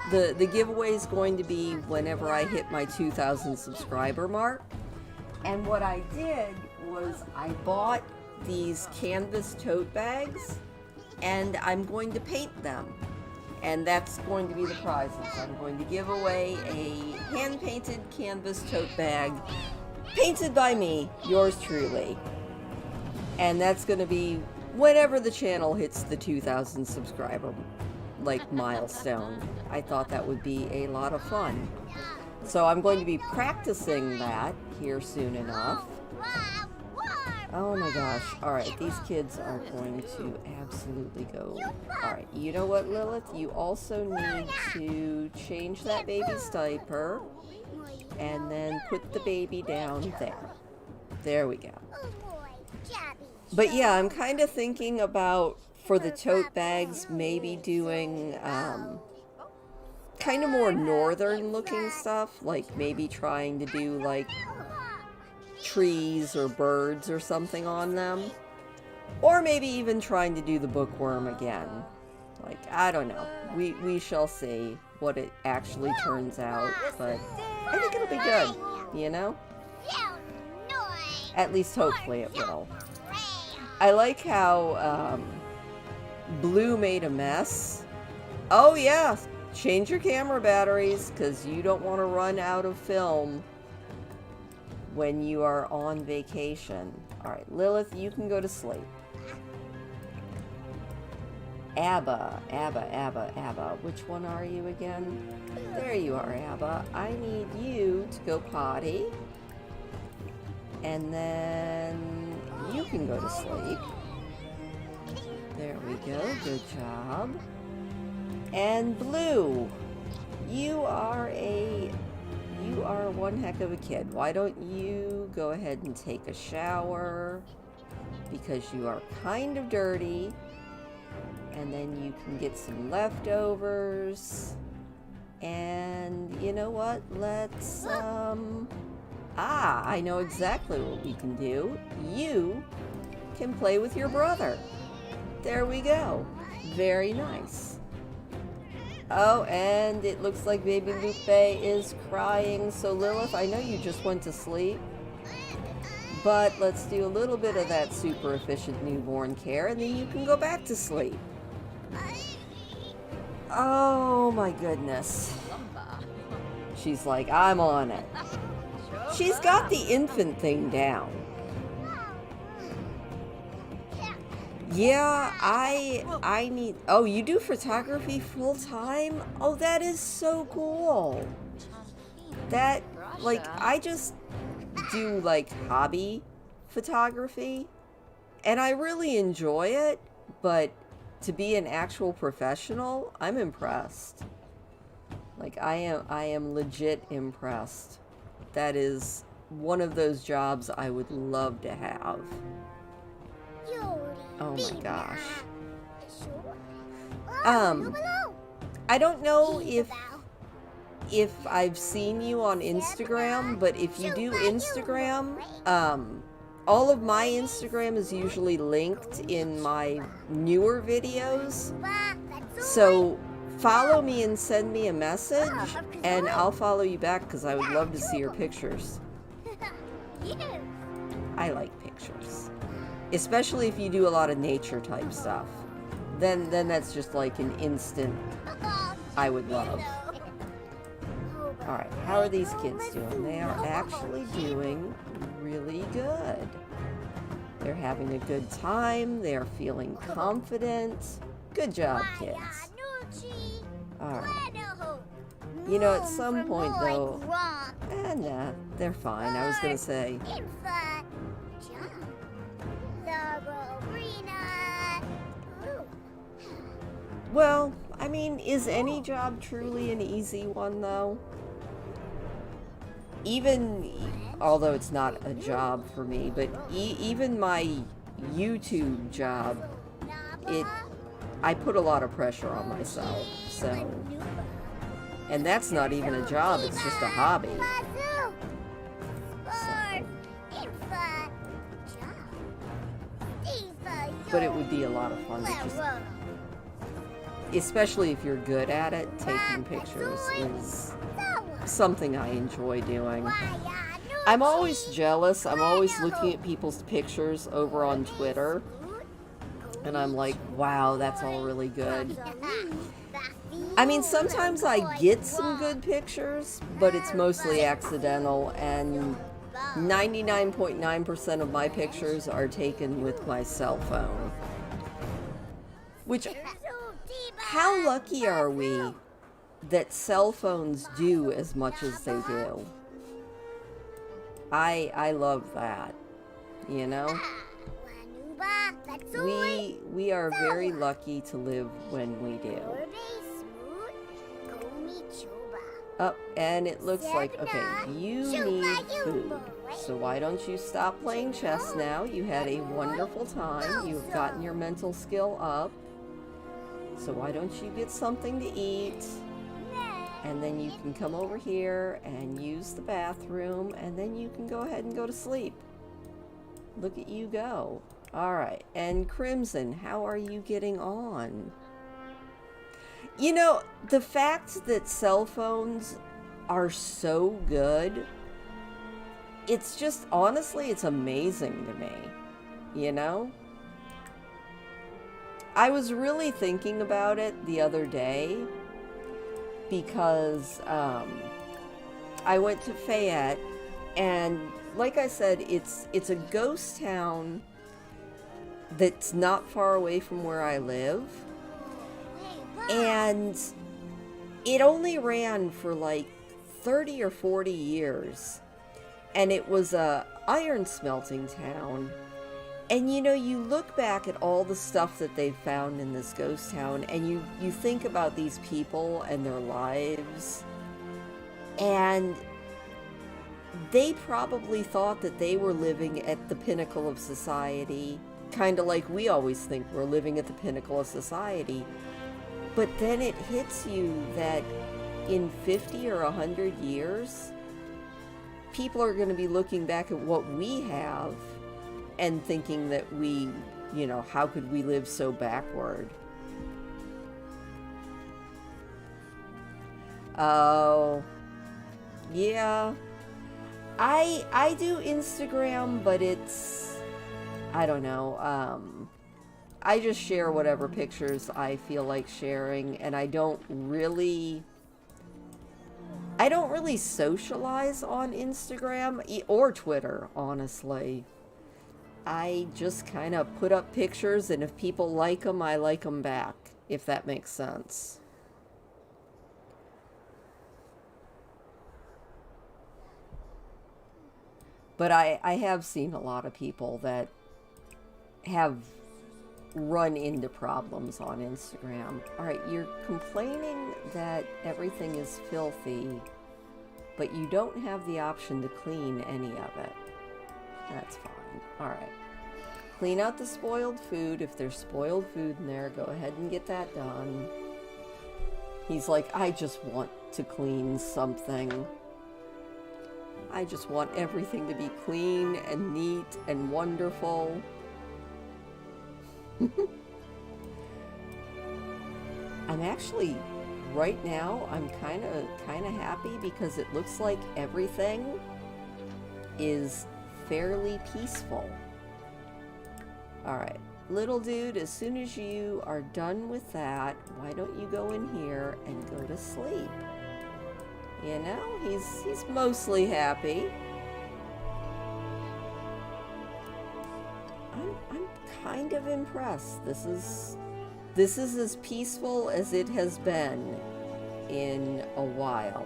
the giveaway is going to be whenever I hit my 2,000 subscriber mark. And what I did was I bought these canvas tote bags, and I'm going to paint them. And that's going to be the prizes. I'm going to give away a hand-painted canvas tote bag, painted by me, yours truly. And that's going to be whenever the channel hits the 2,000 subscriber, milestone. I thought that would be a lot of fun. So I'm going to be practicing that here soon enough. Oh my gosh. Alright, these kids are going to absolutely go. Alright, you know what, Lilith? You also need to change that baby's diaper and then put the baby down there. There we go. But yeah, I'm kind of thinking about, for the tote bags, maybe doing kind of more northern looking stuff, like maybe trying to do trees or birds or something on them, or maybe even trying to do the bookworm again. I don't know, we shall see what it actually turns out, but I think it'll be good, you know? At least hopefully it will. I like how Blue made a mess. Oh yeah, change your camera batteries, because you don't want to run out of film when you are on vacation. Alright, Lilith, you can go to sleep. Abba. Which one are you again? There you are, Abba. I need you to go potty. And then you can go to sleep. There we go. Good job. And Blue, you are one heck of a kid. Why don't you go ahead and take a shower, because you are kind of dirty, and then you can get some leftovers. And you know what? Let's I know exactly what we can do. You can play with your brother. There we go. Very nice. Oh, and it looks like baby Lupe is crying. So Lilith, I know you just went to sleep, but let's do a little bit of that super efficient newborn care, and then you can go back to sleep. Oh my goodness. She's like, I'm on it. She's got the infant thing down. Yeah, I need... Oh, you do photography full time? Oh, that is so cool. That, I just do, hobby photography, and I really enjoy it, but to be an actual professional, I'm impressed. I am legit impressed. That is one of those jobs I would love to have. Oh my gosh. I don't know if I've seen you on Instagram, but if you do Instagram, all of my Instagram is usually linked in my newer videos. So follow me and send me a message, and I'll follow you back, because I would love to see your pictures. I like pictures. Especially if you do a lot of nature type stuff. Then that's just an instant I would love. Alright, how are these kids doing? They are actually doing really good. They're having a good time. They're feeling confident. Good job, kids. Alright. You know, at some point, though... nah, they're fine. I was gonna say... Well, I mean, is any job truly an easy one, though? Even, although it's not a job for me, but even my YouTube job, I put a lot of pressure on myself, so... And that's not even a job, it's just a hobby. But it would be a lot of fun to just... Especially if you're good at it, taking pictures is something I enjoy doing. I'm always jealous. I'm always looking at people's pictures over on Twitter. And I'm like, wow, that's all really good. I mean, sometimes I get some good pictures, but it's mostly accidental. And 99.9% of my pictures are taken with my cell phone. Which... How lucky are we that cell phones do as much as they do? I love that, you know? We are very lucky to live when we do. Oh, and it looks like, okay, you need food. So why don't you stop playing chess now? You had a wonderful time. You've gotten your mental skill up. So why don't you get something to eat, and then you can come over here and use the bathroom, and then you can go ahead and go to sleep. Look at you go. Alright, and Crimson, how are you getting on? You know, the fact that cell phones are so good, it's just, honestly, it's amazing to me, you know? I was really thinking about it the other day because I went to Fayette, and like I said, it's a ghost town that's not far away from where I live, and it only ran for like 30 or 40 years, and it was a iron smelting town. And you know, you look back at all the stuff that they've found in this ghost town, and you think about these people and their lives, and they probably thought that they were living at the pinnacle of society, kind of like we always think we're living at the pinnacle of society. But then it hits you that in 50 or 100 years, people are going to be looking back at what we have and thinking that we, you know, how could we live so backward? Oh, yeah. I do Instagram, but it's, I don't know, I just share whatever pictures I feel like sharing, and I don't really socialize on Instagram or Twitter, honestly. I just kind of put up pictures, and if people like them, I like them back, if that makes sense. But I have seen a lot of people that have run into problems on Instagram. Alright, you're complaining that everything is filthy, but you don't have the option to clean any of it. That's fine. Alright. Clean out the spoiled food. If there's spoiled food in there, go ahead and get that done. He's like, I just want to clean something. I just want everything to be clean and neat and wonderful. I'm actually, right now, I'm kind of happy because it looks like everything is fairly peaceful. Alright, little dude, as soon as you are done with that, why don't you go in here and go to sleep? You know, he's mostly happy. I'm kind of impressed. This is as peaceful as it has been in a while.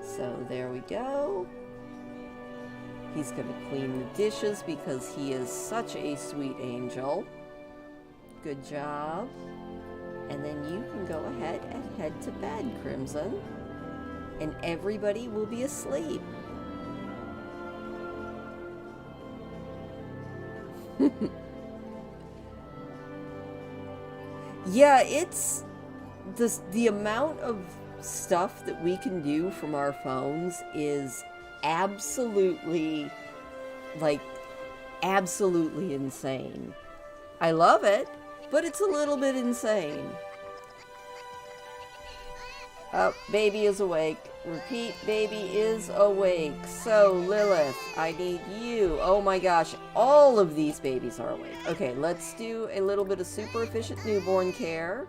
So there we go. He's going to clean the dishes because he is such a sweet angel. Good job. And then you can go ahead and head to bed, Crimson. And everybody will be asleep. Yeah, it's the amount of stuff that we can do from our phones is absolutely, like, absolutely insane. I love it, but it's a little bit insane. Oh, baby is awake. Repeat, baby is awake. So, Lilith, I need you. Oh my gosh, all of these babies are awake. Okay, let's do a little bit of super efficient newborn care.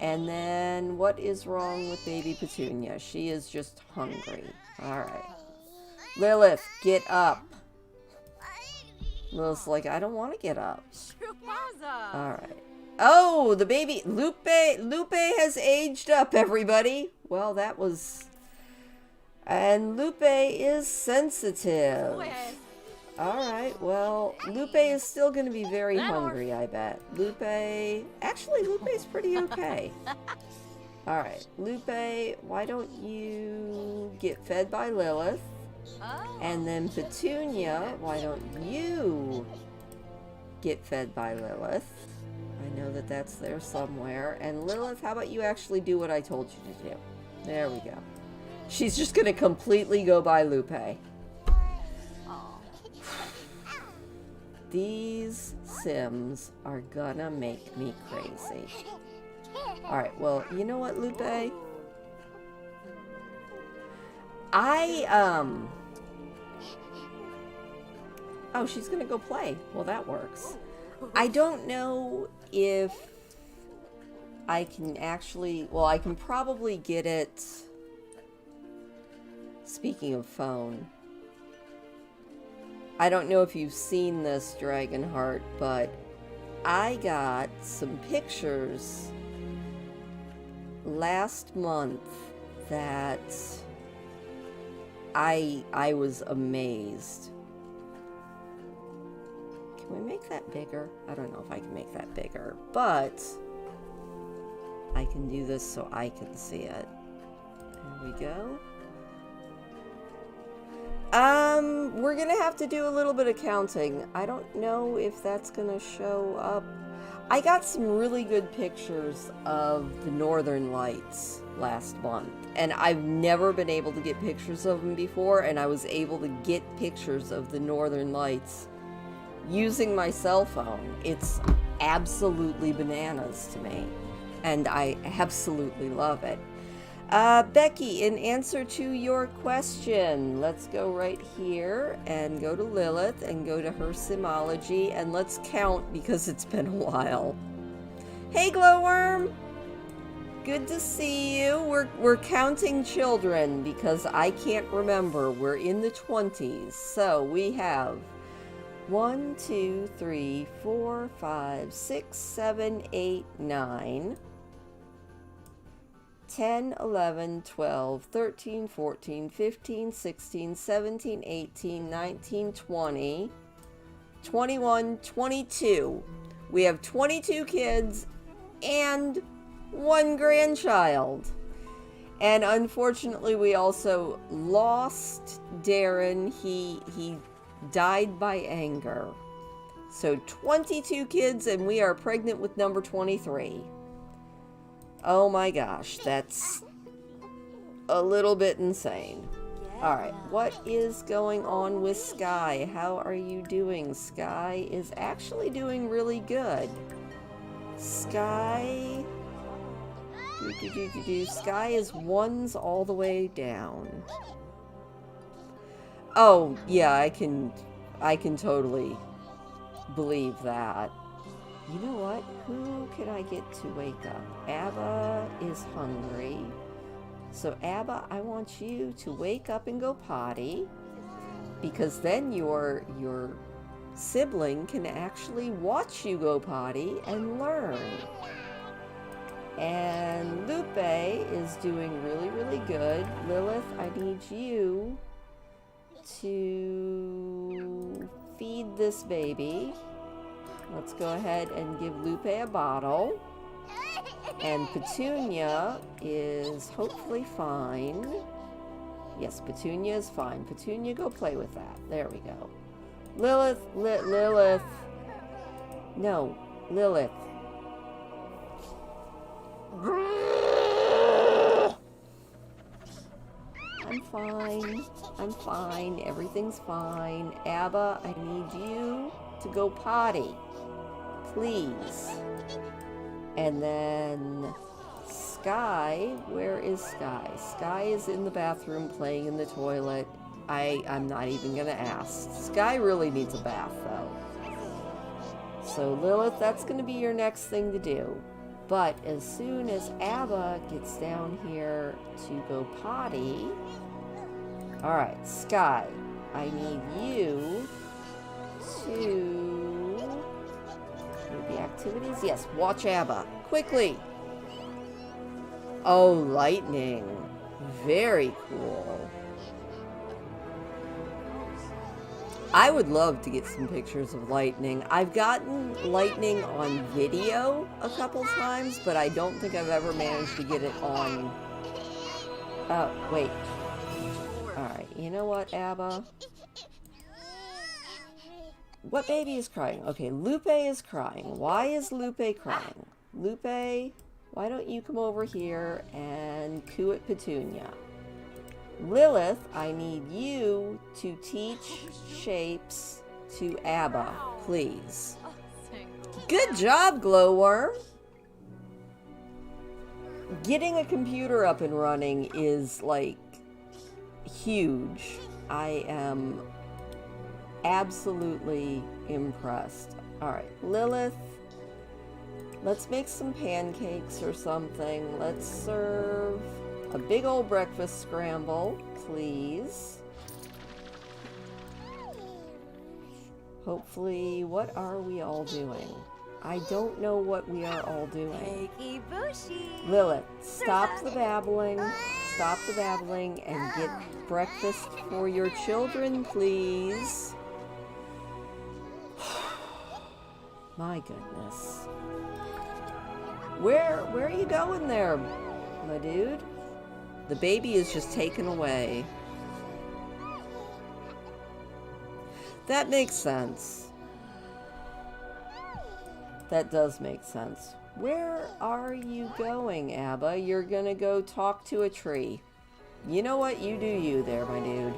And then, what is wrong with baby Petunia? She is just hungry. Alright. Lilith, get up. Lilith's like, I don't want to get up. Alright. Oh, the baby, Lupe has aged up, everybody. Well, that was... And Lupe is sensitive. Alright, well, Lupe is still going to be very hungry, I bet. Actually, Lupe's pretty okay. Alright, Lupe, why don't you get fed by Lilith? And then Petunia, why don't you get fed by Lilith? I know that that's there somewhere. And Lilith, how about you actually do what I told you to do? There we go. She's just going to completely go by Lupe. These Sims are gonna make me crazy. Alright, well, you know what, Lupe? Oh, she's gonna go play. Well, that works. I don't know if I can actually... Well, I can probably get it... Speaking of phone... I don't know if you've seen this, Dragonheart, but I got some pictures last month that I was amazed. Can we make that bigger? I don't know if I can make that bigger, but I can do this so I can see it. There we go. We're gonna have to do a little bit of counting. I don't know if that's gonna show up. I got some really good pictures of the Northern Lights last month, and I've never been able to get pictures of them before, and I was able to get pictures of the Northern Lights using my cell phone. It's absolutely bananas to me, and I absolutely love it. Becky, in answer to your question, let's go right here and go to Lilith and go to her Simology, and let's count because it's been a while. Hey, Glowworm! Good to see you. We're counting children because I can't remember. We're in the 20s. So we have 1, 2, 3, 4, 5, 6, 7, 8, 9... 10, 11, 12, 13, 14, 15, 16, 17, 18, 19, 20, 21, 22. We have 22 kids and 1 grandchild. And unfortunately, we also lost Darren. He died by anger. So 22 kids, and we are pregnant with number 23. Oh my gosh, that's a little bit insane. Alright, what is going on with Sky? How are you doing? Sky is actually doing really good. Sky... Sky is 1s all the way down. Oh, yeah, I can totally believe that. You know what? Who can I get to wake up? Abba is hungry. So Abba, I want you to wake up and go potty, because then your sibling can actually watch you go potty and learn. And Lupe is doing really, really good. Lilith, I need you to feed this baby. Let's go ahead and give Lupe a bottle. And Petunia is hopefully fine. Yes, Petunia is fine. Petunia, go play with that. There we go. Lilith, Lilith. No, Lilith. I'm fine. I'm fine. Everything's fine. Abba, I need you to go potty. Please. And then Sky, where is Sky? Sky is in the bathroom playing in the toilet. I'm not even gonna ask. Sky really needs a bath though. So Lilith, that's gonna be your next thing to do. But as soon as Abba gets down here to go potty, alright, Sky, I need you to do the activities. Yes, watch Abba. Quickly. Oh, lightning. Very cool. I would love to get some pictures of lightning. I've gotten lightning on video a couple times, but I don't think I've ever managed to get it on... Oh, wait. Alright, you know what, Abba? What baby is crying? Okay, Lupe is crying. Why is Lupe crying? Lupe, why don't you come over here and coo at Petunia? Lilith, I need you to teach shapes to Abba, please. Good job, Glowworm! Getting a computer up and running is, like, huge. I am absolutely impressed. Alright, Lilith, let's make some pancakes or something. Let's serve a big old breakfast scramble, please. Hopefully, what are we all doing? I don't know what we are all doing. Lilith, stop the babbling. Stop the babbling and get breakfast for your children, please. My goodness. Where are you going there, my dude? The baby is just taken away. That makes sense. That does make sense. Where are you going, Abba? You're gonna go talk to a tree. You know what? You do you there, my dude.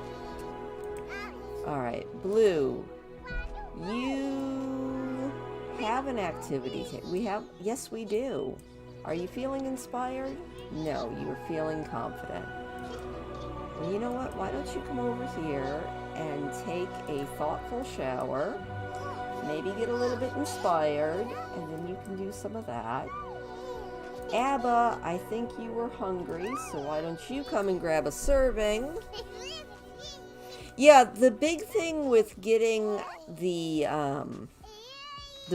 Alright, Blue. You have an activity. Yes, we do. Are you feeling inspired? No, you're feeling confident. Well, you know what? Why don't you come over here and take a thoughtful shower, maybe get a little bit inspired, and then you can do some of that. Abba, I think you were hungry, so why don't you come and grab a serving? Yeah, the big thing with getting the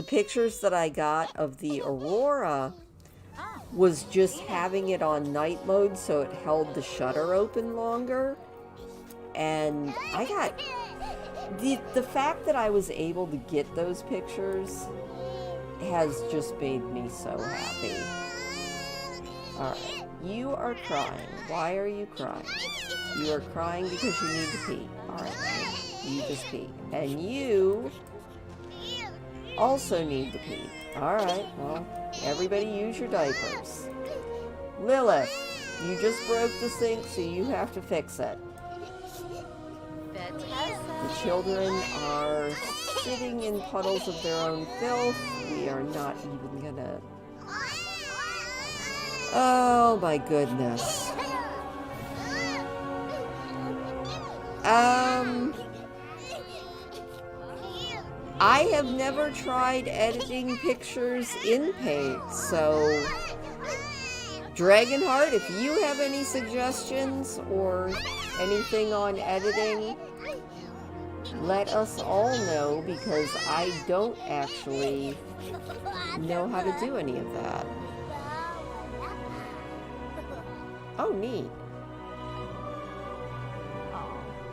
pictures that I got of the Aurora was just having it on night mode so it held the shutter open longer. And I got... The fact that I was able to get those pictures has just made me so happy. Alright, you are crying. Why are you crying? You are crying because you need to pee. Alright, you just pee. And you also need to pee. Alright, well, everybody use your diapers. Lilith, you just broke the sink, so you have to fix it. The children are sitting in puddles of their own filth. We are not even gonna... Oh my goodness. I have never tried editing pictures in Paint, so Dragonheart, if you have any suggestions or anything on editing, let us all know, because I don't actually know how to do any of that. Oh, neat.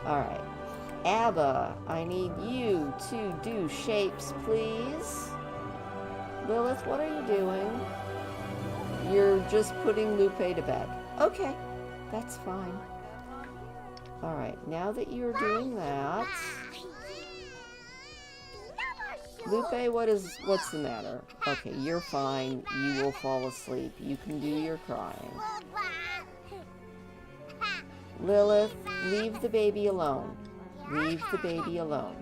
Alright. Abba, I need you to do shapes, please. Lilith, what are you doing? You're just putting Lupe to bed. Okay, that's fine. Alright, now that you're doing that... Lupe, what's the matter? Okay, you're fine. You will fall asleep. You can do your crying. Lilith, leave the baby alone. Leave the baby alone.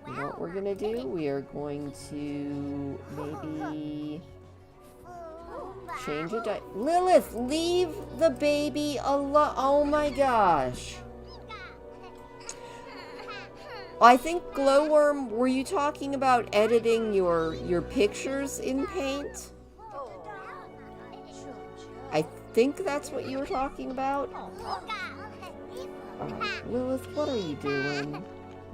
What we're gonna do, we are going to maybe change it. Lilith, leave the baby alone. Oh my gosh. I think Glowworm, were you talking about editing your pictures in Paint? I think that's what you were talking about. Alright, Lilith, what are you doing?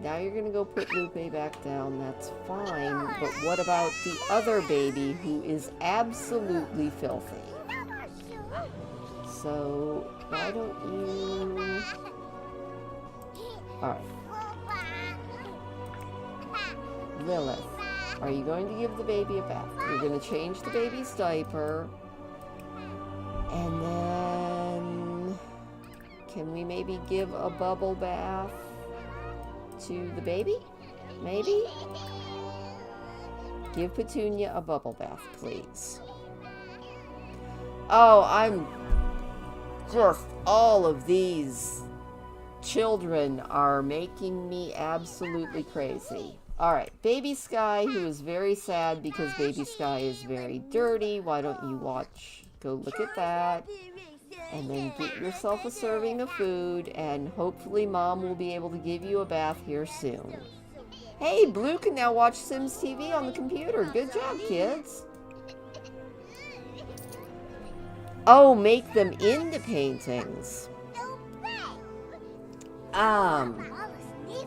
Now you're gonna go put Lupe back down, that's fine, but what about the other baby who is absolutely filthy? So, why don't you... Alright. Lilith, are you going to give the baby a bath? You're going to change the baby's diaper. And then... Can we maybe give a bubble bath to the baby? Maybe? Give Petunia a bubble bath, please. Oh, I'm... Just all of these children are making me absolutely crazy. Alright, Baby Sky, who is very sad because Baby Sky is very dirty. Why don't you go look at that. And then get yourself a serving of food, and hopefully Mom will be able to give you a bath here soon. Hey, Blue can now watch Sims TV on the computer. Good job, kids. Oh, make them into paintings. Well,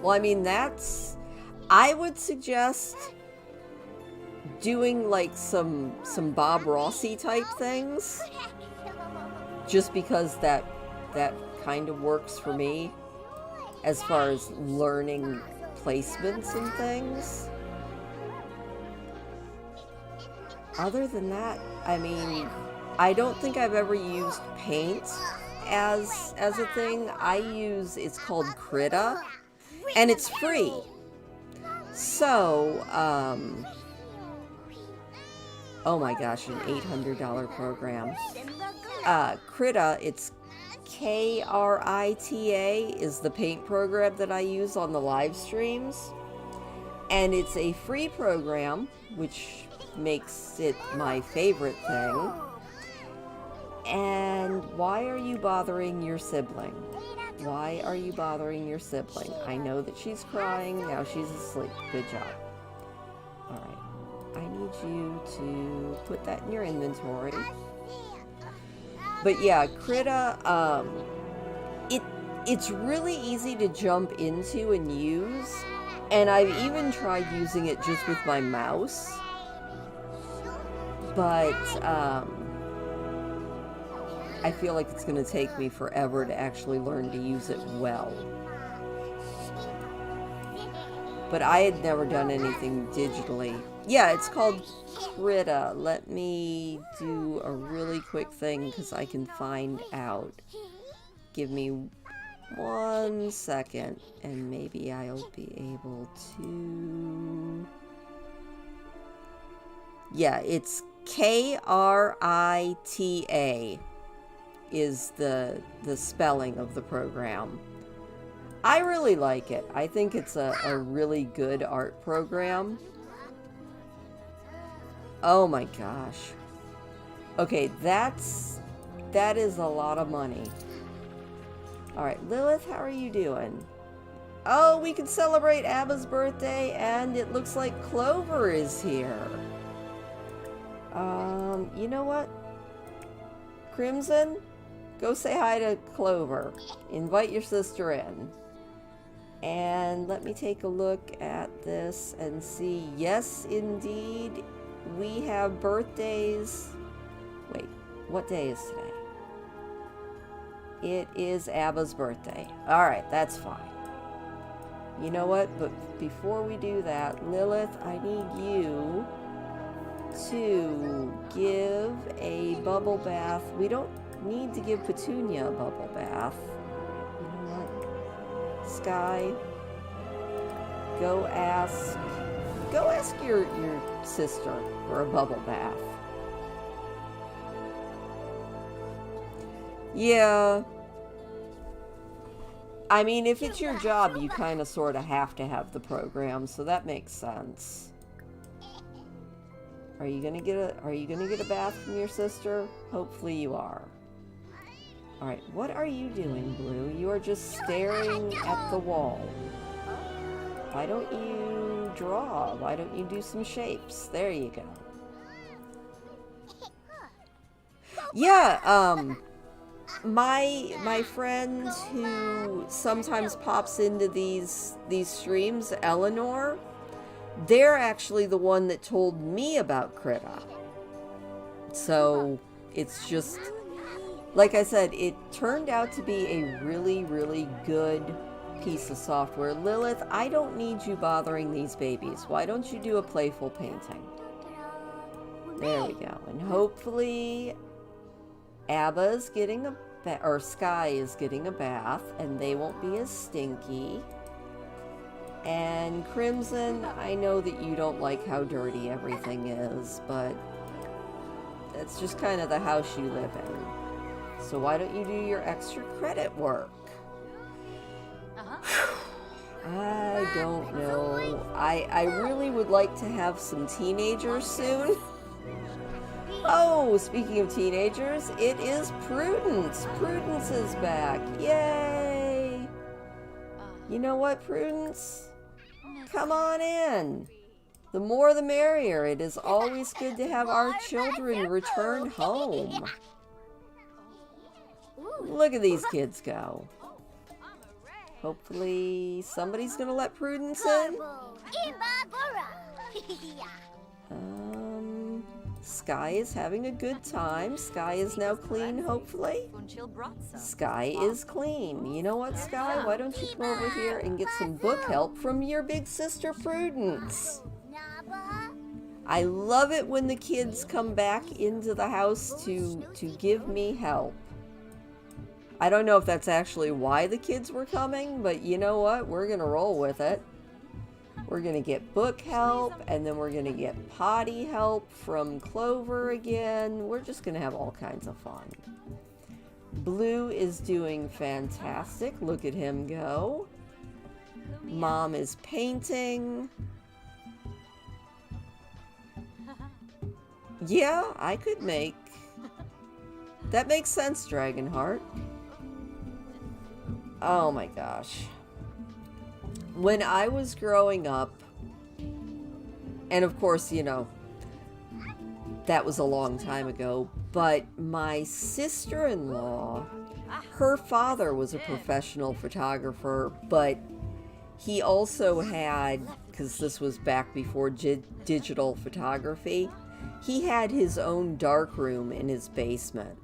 I mean, I would suggest doing like some Bob Rossi type things, just because that kind of works for me as far as learning placements and things. Other than that, I mean, I don't think I've ever used Paint as a thing. It's called Krita, and it's free. So, oh my gosh, an $800 program. Krita, it's Krita is the Paint program that I use on the live streams. And it's a free program, which makes it my favorite thing. And why are you bothering your sibling? Why are you bothering your sibling? I know that she's crying, now she's asleep. Good job. Alright. I need you to put that in your inventory. But yeah, Krita, it's really easy to jump into and use. And I've even tried using it just with my mouse. But, I feel like it's going to take me forever to actually learn to use it well. But I had never done anything digitally. Yeah, it's called Krita. Let me do a really quick thing because I can find out. Give me 1 second and maybe I'll be able to... Yeah, it's Krita. Is the spelling of the program. I really like it. I think it's a really good art program. Oh my gosh. Okay, that is a lot of money. Alright, Lilith, how are you doing? Oh, we can celebrate Abba's birthday, and it looks like Clover is here. You know what? Crimson, go say hi to Clover. Invite your sister in. And let me take a look at this and see. Yes, indeed, we have birthdays. Wait, what day is today? It is Abba's birthday. Alright, that's fine. You know what? But before we do that, Lilith, I need you to give a bubble bath. We don't need to give Petunia a bubble bath. You know what? Sky, go ask your sister for a bubble bath. Yeah. I mean, if it's your job, you kind of sort of have to have the program, so that makes sense. Are you gonna get a bath from your sister? Hopefully you are. Alright, what are you doing, Blue? You are just staring at the wall. Why don't you draw? Why don't you do some shapes? There you go. Yeah, my friend who sometimes pops into these streams, Eleanor, they're actually the one that told me about Krita. So it's just, like I said, it turned out to be a really, really good piece of software. Lilith, I don't need you bothering these babies. Why don't you do a playful painting? There we go. And hopefully Abba's getting or Sky is getting a bath, and they won't be as stinky. And Crimson, I know that you don't like how dirty everything is, but that's just kind of the house you live in. So why don't you do your extra credit work? I don't know. I really would like to have some teenagers soon. Oh, speaking of teenagers, it is Prudence. Prudence is back. Yay! You know what, Prudence? Come on in. The more the merrier. It is always good to have our children return home. Look at these kids go. Hopefully somebody's gonna let Prudence in. Sky is having a good time. Sky is now clean, hopefully. Sky is clean. You know what, Sky? Why don't you come over here and get some book help from your big sister, Prudence? I love it when the kids come back into the house to give me help. I don't know if that's actually why the kids were coming, but you know what? We're going to roll with it. We're going to get book help, and then we're going to get potty help from Clover again. We're just going to have all kinds of fun. Blue is doing fantastic. Look at him go. Mom is painting. Yeah, I could make... That makes sense, Dragonheart. Oh my gosh. When I was growing up, and of course, you know, that was a long time ago, but my sister-in-law, her father was a professional photographer, but he also had, because this was back before digital photography, he had his own darkroom in his basement,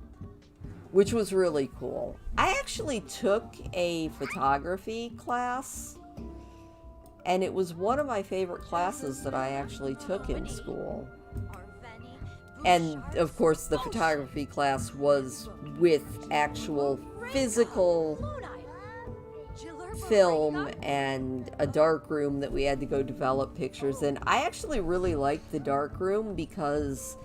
which was really cool. I actually took a photography class, and it was one of my favorite classes that I actually took in school. And, of course, the photography class was with actual physical film and a dark room that we had to go develop pictures in. I actually really liked the dark room because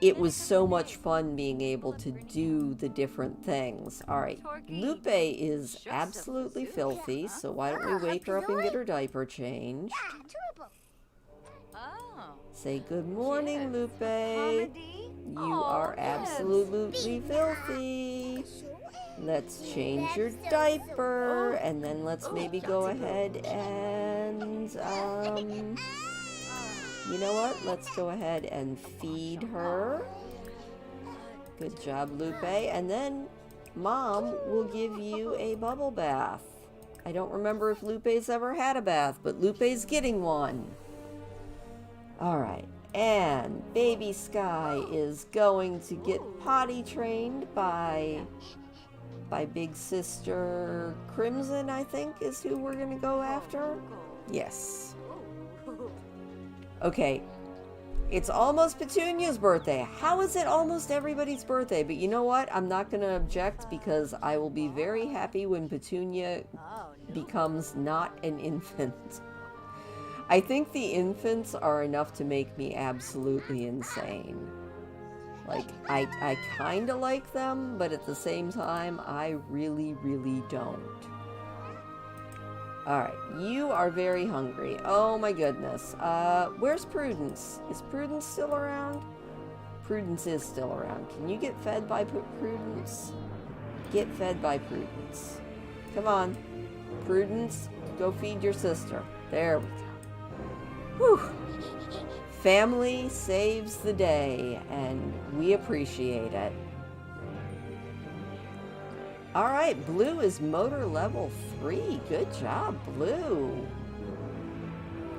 it was so much fun being able to do the different things. Alright, Lupe is absolutely filthy, so why don't we wake her up and get her diaper changed? Say good morning, Lupe. You are absolutely filthy. Let's change your diaper, and then let's maybe go ahead and You know what? Let's go ahead and feed her. Good job, Lupe. And then Mom will give you a bubble bath. I don't remember if Lupe's ever had a bath, but Lupe's getting one. Alright, and baby Sky is going to get potty trained by big sister Crimson, I think, is who we're going to go after. Yes. Okay, it's almost Petunia's birthday. How is it almost everybody's birthday? But you know what? I'm not going to object because I will be very happy when Petunia becomes not an infant. I think the infants are enough to make me absolutely insane. Like, I kind of like them, but at the same time, I really, really don't. Alright, you are very hungry. Oh my goodness. Where's Prudence? Is Prudence still around? Prudence is still around. Can you get fed by Prudence? Get fed by Prudence. Come on. Prudence, go feed your sister. There we go. Whew. Family saves the day, and we appreciate it. Alright, Blue is motor level 3. Good job, Blue.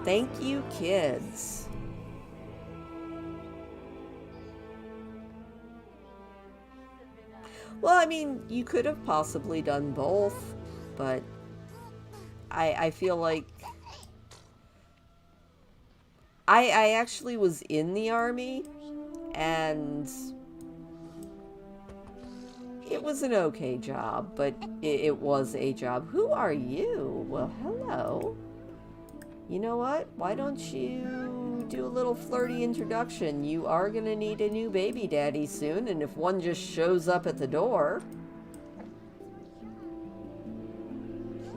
Thank you, kids. Well, I mean, you could have possibly done both, but I feel like I actually was in the army, and it was an okay job, but it was a job. Who are you? Well, hello. You know what? Why don't you do a little flirty introduction? You are going to need a new baby daddy soon, and if one just shows up at the door,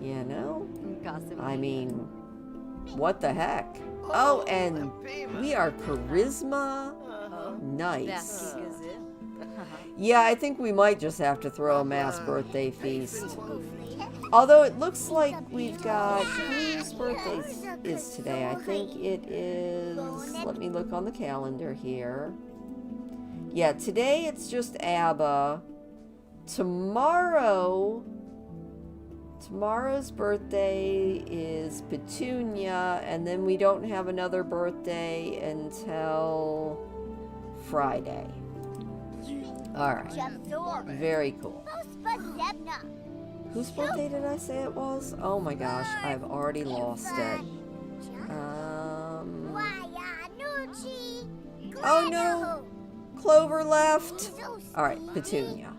you know? I mean, what the heck? Oh, and we are charisma. Nice. Yeah, I think we might just have to throw a mass birthday feast. Although it looks like we've got... Whose birthday is today? I think it is... Let me look on the calendar here. Yeah, today it's just Abba. Tomorrow's birthday is Petunia, and then we don't have another birthday until Friday. Alright. Very cool. Whose birthday did I say it was? Oh my gosh, I've already lost it. Oh no! Clover left! Alright, Petunia.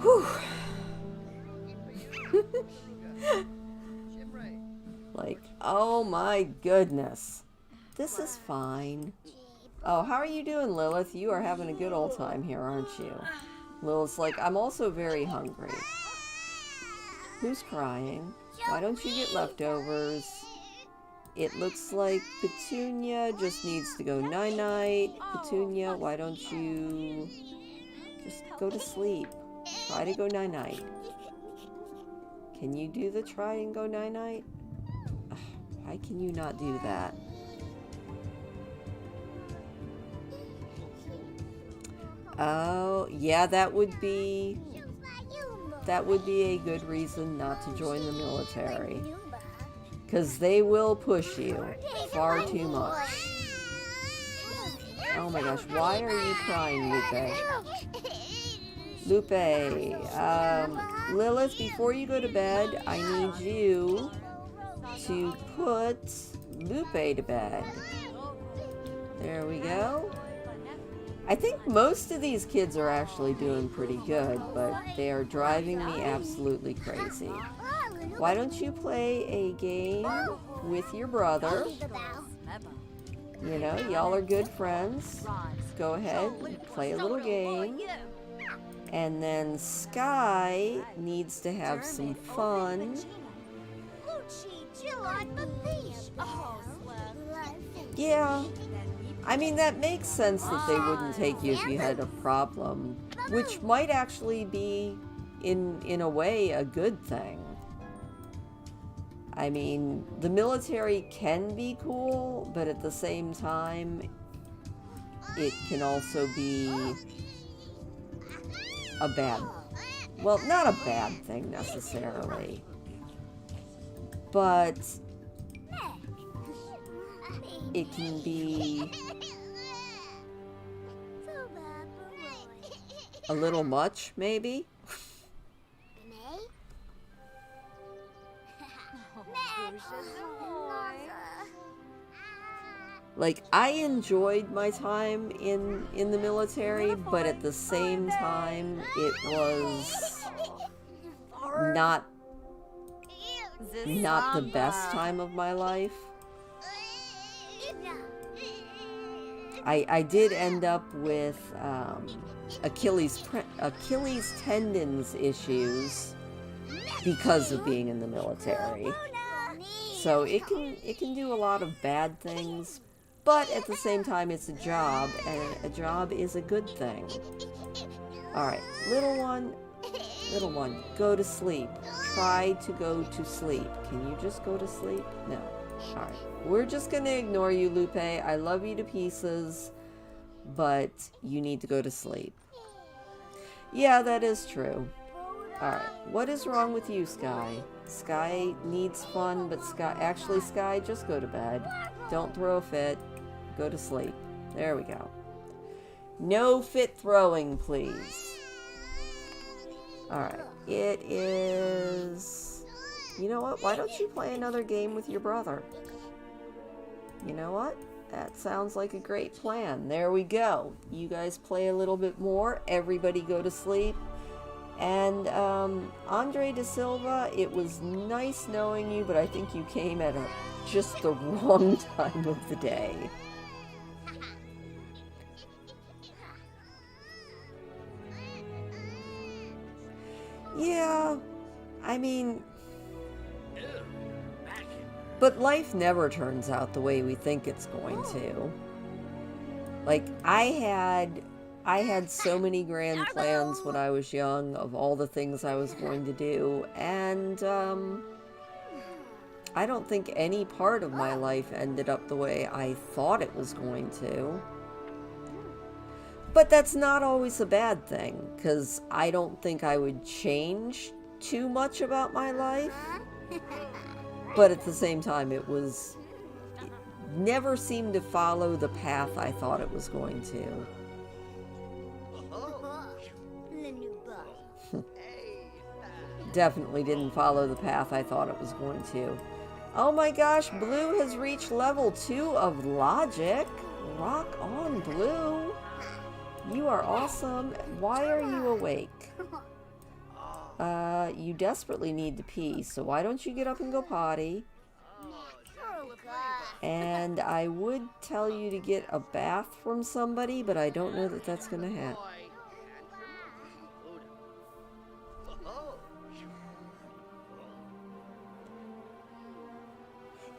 Whew. Like, oh my goodness. This is fine. Oh, how are you doing, Lilith? You are having a good old time here, aren't you? Lilith's like, I'm also very hungry. Who's crying? Why don't you get leftovers? It looks like Petunia just needs to go night-night. Petunia, why don't you just go to sleep? Try to go night-night. Can you do the try and go night-night? Why can you not do that? Oh, yeah, that would be a good reason not to join the military. Because they will push you far too much. Oh my gosh, why are you crying, Lupe? Lupe, Lilith, before you go to bed, I need you to put Lupe to bed. There we go. I think most of these kids are actually doing pretty good, but they are driving me absolutely crazy. Why don't you play a game with your brother? You know, y'all are good friends. Go ahead, play a little game. And then Sky needs to have some fun. Yeah. I mean, that makes sense that they wouldn't take you if you had a problem, which might actually be, in a way, a good thing. I mean, the military can be cool, but at the same time, it can also be a bad, well, not a bad thing necessarily, but it can be a little much, maybe. Like, I enjoyed my time in the military, but at the same time, it was not the best time of my life. I did end up with Achilles tendons issues because of being in the military. So it can do a lot of bad things, but at the same time it's a job, and a job is a good thing. Alright, little one, go to sleep. Try to go to sleep. Can you just go to sleep? No. Alright, we're just gonna ignore you, Lupe. I love you to pieces, but you need to go to sleep. Yeah, that is true. Alright, what is wrong with you, Sky? Sky needs fun, but Sky, just go to bed. Don't throw a fit. Go to sleep. There we go. No fit throwing, please. Alright, it is... You know what? Why don't you play another game with your brother? You know what? That sounds like a great plan. There we go. You guys play a little bit more. Everybody go to sleep. And, Andre De Silva, it was nice knowing you, but I think you came at just the wrong time of the day. Yeah, I mean... But life never turns out the way we think it's going to. Like, I had so many grand plans when I was young of all the things I was going to do, and I don't think any part of my life ended up the way I thought it was going to. But that's not always a bad thing, because I don't think I would change too much about my life. But at the same time, it never seemed to follow the path I thought it was going to. Definitely didn't follow the path I thought it was going to. Oh my gosh, Blue has reached level 2 of Logic. Rock on, Blue. You are awesome. Why are you awake? You desperately need to pee, so why don't you get up and go potty? And I would tell you to get a bath from somebody, but I don't know that that's gonna happen.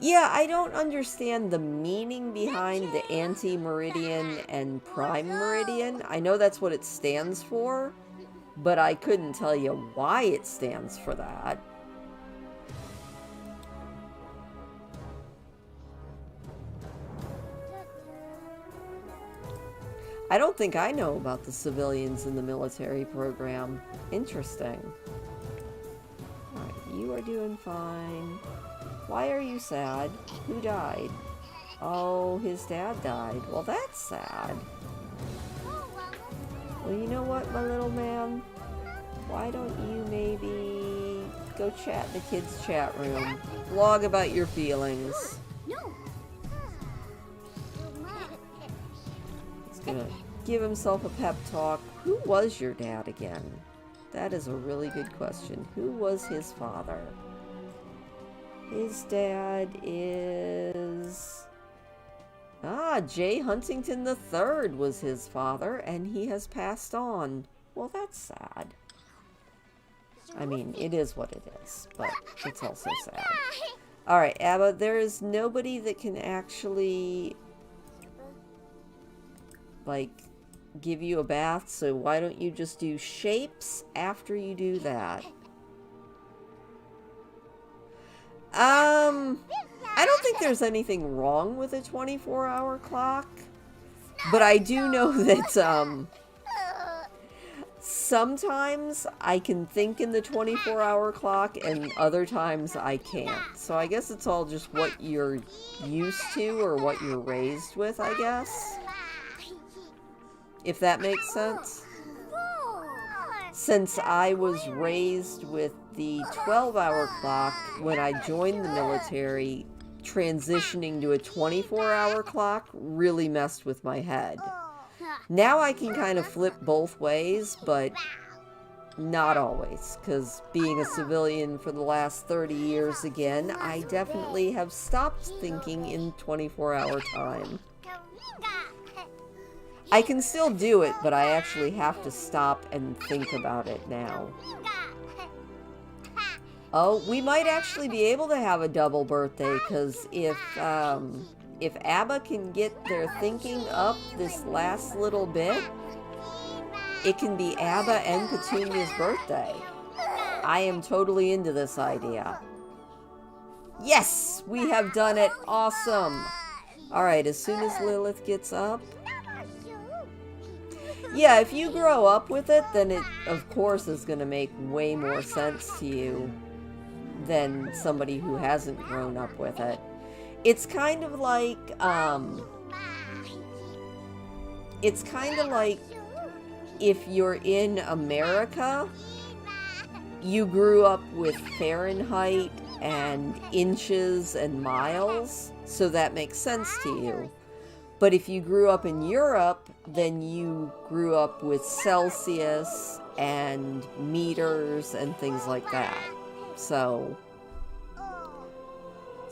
Yeah, I don't understand the meaning behind the anti-meridian and prime meridian. I know that's what it stands for, but I couldn't tell you why it stands for that. I don't think I know about the civilians in the military program. Interesting. Alright, you are doing fine. Why are you sad? Who died? Oh, his dad died. Well, that's sad. Well, you know what, my little man? Why don't you maybe go chat in the kids' chat room? Blog about your feelings. He's gonna give himself a pep talk. Who was your dad again? That is a really good question. Who was his father? His dad is... Jay Huntington III was his father, and he has passed on. Well, that's sad. I mean, it is what it is, but it's also sad. Alright, Abba, there is nobody that can actually, like, give you a bath, so why don't you just do shapes after you do that? I don't think there's anything wrong with a 24-hour clock, but I do know that, sometimes I can think in the 24-hour clock and other times I can't. So I guess it's all just what you're used to or what you're raised with, I guess. If that makes sense. Since I was raised with the 12-hour clock when I joined the military, transitioning to a 24-hour clock really messed with my head. Now I can kind of flip both ways, but not always, because being a civilian for the last 30 years again, I definitely have stopped thinking in 24-hour time. I can still do it, but I actually have to stop and think about it now. Oh, we might actually be able to have a double birthday, because if ABBA can get their thinking up this last little bit, it can be ABBA and Petunia's birthday. I am totally into this idea. Yes! We have done it! Awesome! Alright, as soon as Lilith gets up... Yeah, if you grow up with it, then it, of course, is going to make way more sense to you than somebody who hasn't grown up with it. It's kind of like, if you're in America, you grew up with Fahrenheit and inches and miles, so that makes sense to you. But if you grew up in Europe, then you grew up with Celsius and meters and things like that. So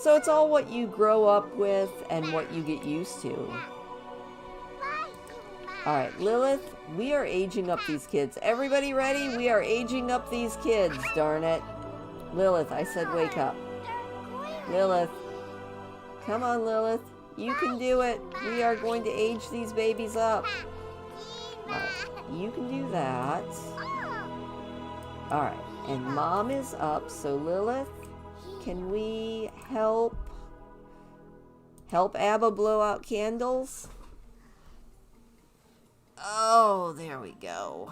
it's all what you grow up with and what you get used to. Alright, Lilith, we are aging up these kids. Everybody ready? We are aging up these kids, darn it. Lilith, I said wake up. Lilith. Come on, Lilith. You can do it. We are going to age these babies up. Alright, you can do that. Alright, and Mom is up, so Lilith, can we help ABBA blow out candles? Oh, there we go.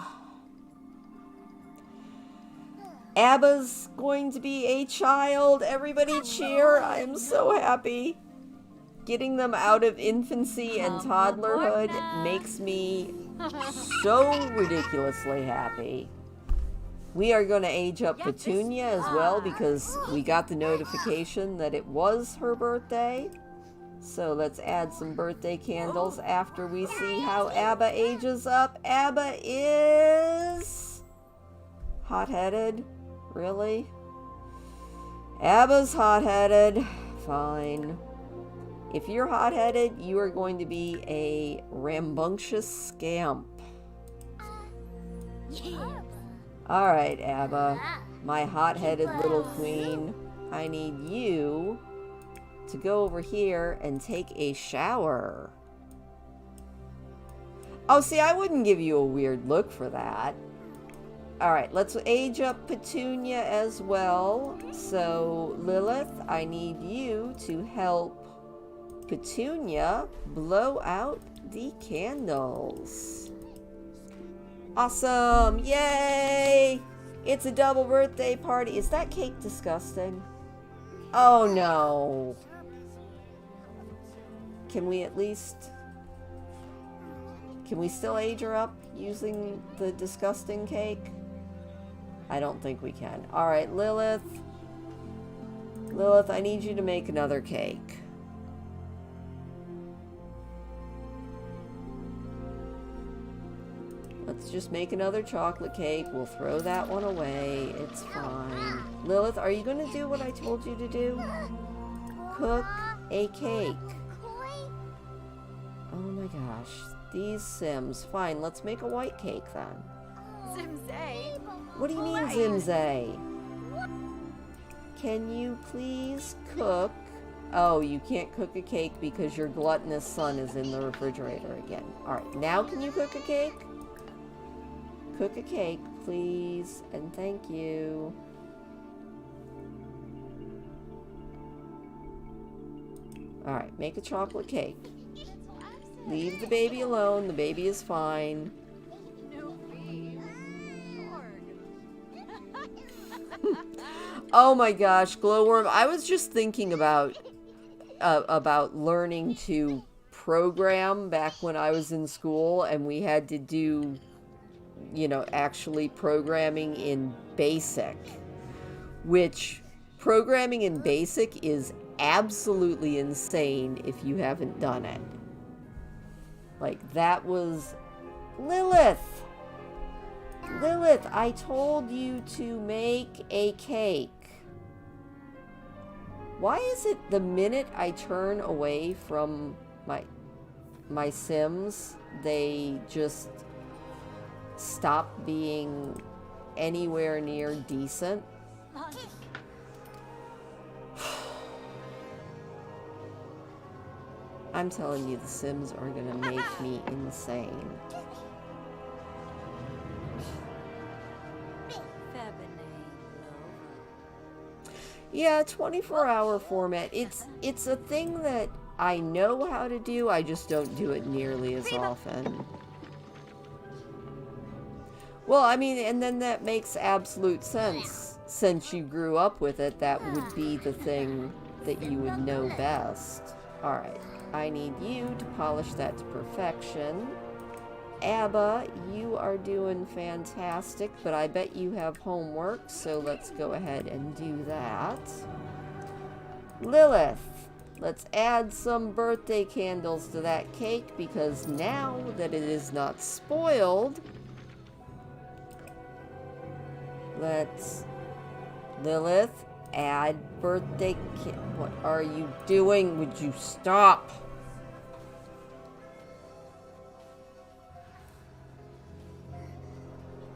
ABBA's going to be a child. Everybody cheer. I am so happy. Getting them out of infancy and toddlerhood makes me so ridiculously happy. We are going to age up Petunia as well because we got the notification that it was her birthday. So let's add some birthday candles after we see how ABBA ages up. ABBA is hot-headed. Really? ABBA's hot-headed. Fine. If you're hot-headed, you are going to be a rambunctious scamp. Alright, ABBA, my hot-headed little queen, I need you to go over here and take a shower. Oh, see, I wouldn't give you a weird look for that. Alright, let's age up Petunia as well. So, Lilith, I need you to help Petunia blow out the candles. Awesome! Yay! It's a double birthday party. Is that cake disgusting? Oh no. Can we still age her up using the disgusting cake? I don't think we can. Alright, Lilith. Lilith, I need you to make another cake. Let's just make another chocolate cake. We'll throw that one away. It's fine. Lilith, are you going to do what I told you to do? Cook a cake. Oh my gosh. These Sims. Fine, let's make a white cake then. Zimzay. What do you mean, Zimzay? Can you please cook? Oh, you can't cook a cake because your gluttonous son is in the refrigerator again. Alright, now can you cook a cake? Cook a cake, please, and thank you. Alright, make a chocolate cake. Leave the baby alone. The baby is fine. Oh my gosh, Glowworm. I was just thinking about learning to program back when I was in school, and we had to do, you know, actually programming in BASIC, which programming in BASIC is absolutely insane if you haven't done it. Like, that was... Lilith! Lilith, I told you to make a cake. Why is it the minute I turn away from my Sims, they just stop being anywhere near decent? I'm telling you, the Sims are gonna make me insane. Yeah, 24-hour format. It's a thing that I know how to do, I just don't do it nearly as often. Well, I mean, and then that makes absolute sense. Since you grew up with it, that would be the thing that you would know best. Alright, I need you to polish that to perfection. Abba, you are doing fantastic, but I bet you have homework, so let's go ahead and do that. Lilith, let's add some birthday candles to that cake, because now that it is not spoiled, let's... Lilith, add birthday What are you doing? Would you stop?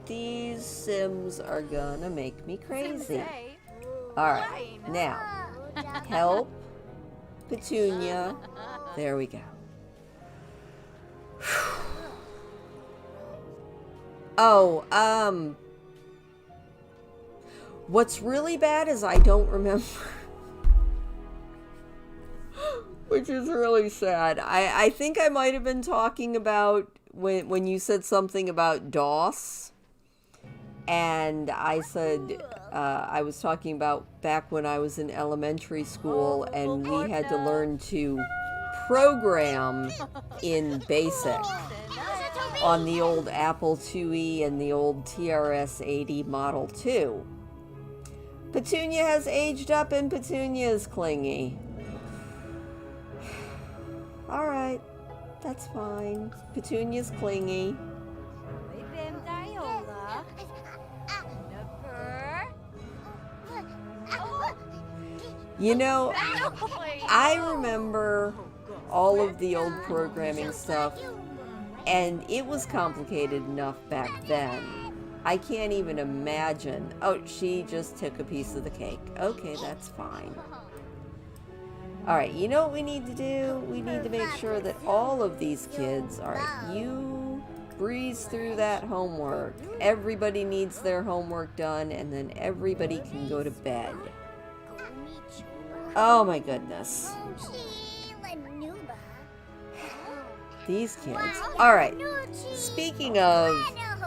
These Sims are gonna make me crazy. Alright, now, help Petunia. There we go. Oh, what's really bad is I don't remember. Which is really sad. I think I might have been talking about when you said something about DOS. And I said, I was talking about back when I was in elementary school and we had to learn to program in BASIC on the old Apple IIe and the old TRS-80 Model 2. Petunia has aged up and Petunia is clingy. Alright, that's fine. Petunia's clingy. You know, I remember all of the old programming stuff, and it was complicated enough back then. I can't even imagine. Oh, she just took a piece of the cake. Okay, that's fine. Alright, you know what we need to do? We need to make sure that all of these kids, alright, you breeze through that homework. Everybody needs their homework done, and then everybody can go to bed. Oh my goodness. These kids. Alright, speaking of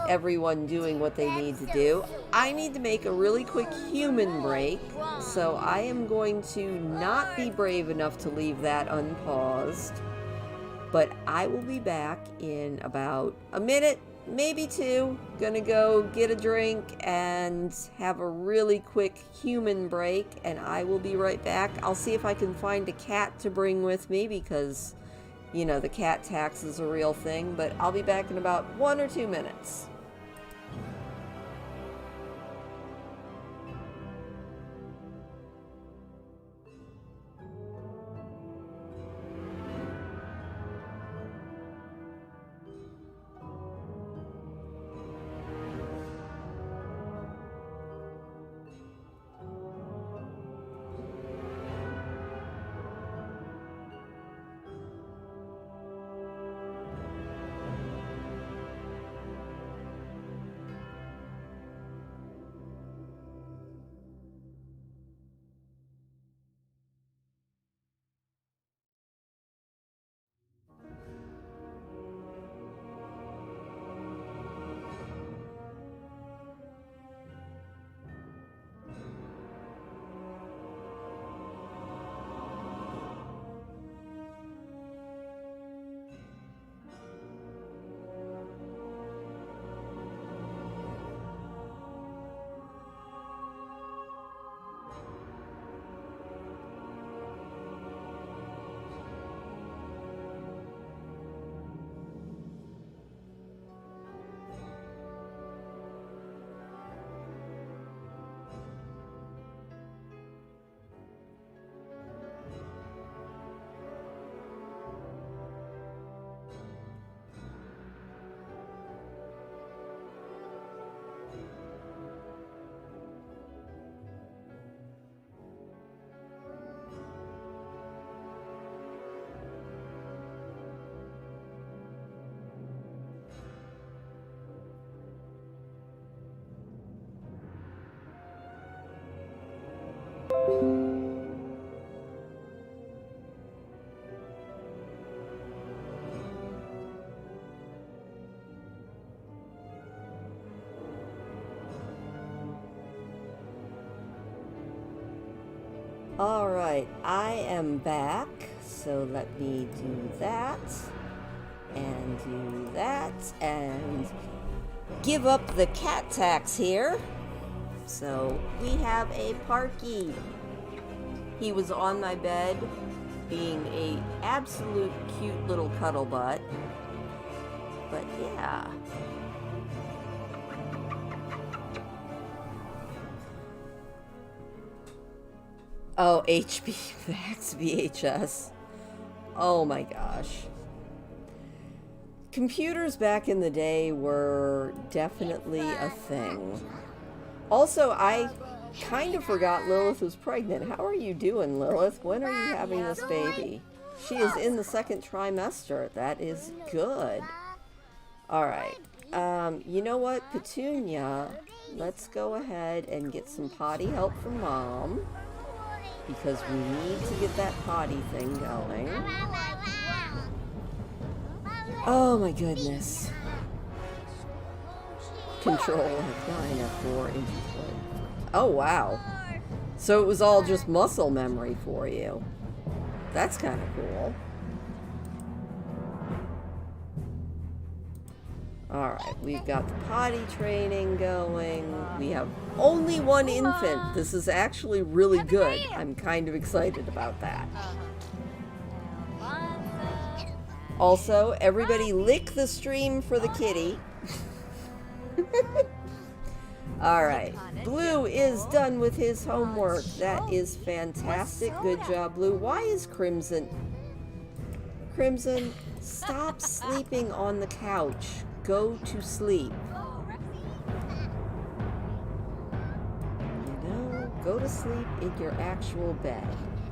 everyone doing what they need to do, I need to make a really quick human break, so I am going to not be brave enough to leave that unpaused, but I will be back in about a minute, maybe two. Gonna go get a drink and have a really quick human break, and I will be right back. I'll see if I can find a cat to bring with me because, you know, the cat tax is a real thing, but I'll be back in about 1 or 2 minutes. Alright, I am back, so let me do that, and do that, and give up the cat tax here. So, we have a Parky. He was on my bed, being a absolute cute little cuddle butt. But yeah. Oh, HB Max VHS. Oh my gosh. Computers back in the day were definitely a thing. Also, I kind of forgot Lilith was pregnant. How are you doing, Lilith? When are you having this baby? She is in the second trimester. That is good. Alright. You know what, Petunia? Let's go ahead and get some potty help from Mom. Because we need to get that potty thing going. Oh my goodness. Control F9, F4, input. Oh wow. So it was all just muscle memory for you. That's kind of cool. Alright, we've got the potty training going. We have only one infant. This is actually really good. I'm kind of excited about that. Also, everybody lick the stream for the kitty. Alright, Blue is done with his homework. That is fantastic. Good job, Blue. Why is Crimson... Crimson, stop sleeping on the couch. Go to sleep. You know, go to sleep in your actual bed.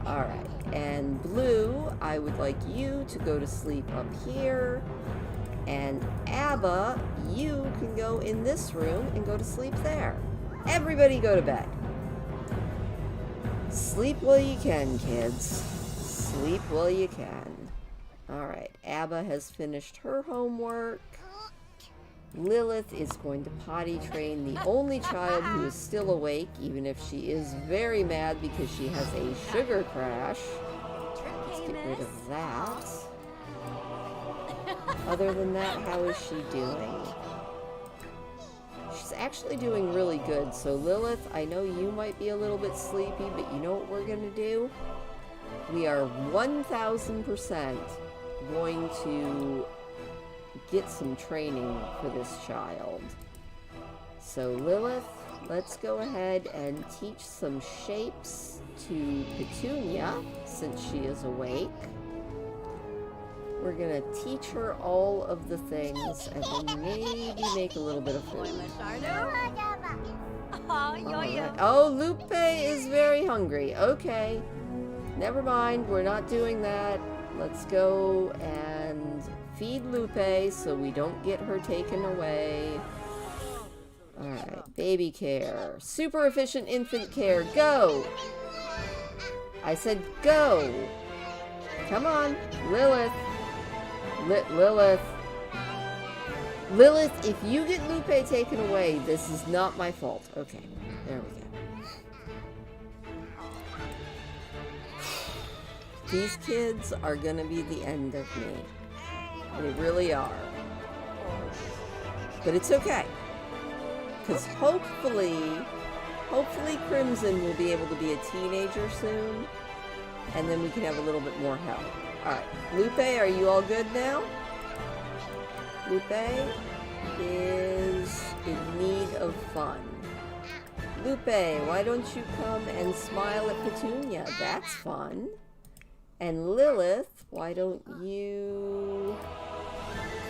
Alright, and Blue, I would like you to go to sleep up here. And Abba, you can go in this room and go to sleep there. Everybody go to bed. Sleep while you can, kids. Sleep while you can. Alright, Abba has finished her homework. Lilith is going to potty train the only child who is still awake, even if she is very mad because she has a sugar crash. Let's get rid of that. Other than that, how is she doing? She's actually doing really good. So Lilith, I know you might be a little bit sleepy, but you know what we're going to do? We are 1000% going to get some training for this child. So Lilith, let's go ahead and teach some shapes to Petunia since she is awake. We're gonna teach her all of the things and then maybe make a little bit of food. Right. Oh, Lupe is very hungry. Okay. Never mind, we're not doing that. Let's go and feed Lupe so we don't get her taken away. Alright, baby care. Super efficient infant care. Go! I said go! Come on, Lilith. Lilith. Lilith, if you get Lupe taken away, this is not my fault. Okay, there we go. These kids are gonna be the end of me. They really are. But it's okay. Because hopefully Crimson will be able to be a teenager soon. And then we can have a little bit more help. Alright, Lupe, are you all good now? Lupe is in need of fun. Lupe, why don't you come and smile at Petunia? That's fun. And Lilith, why don't you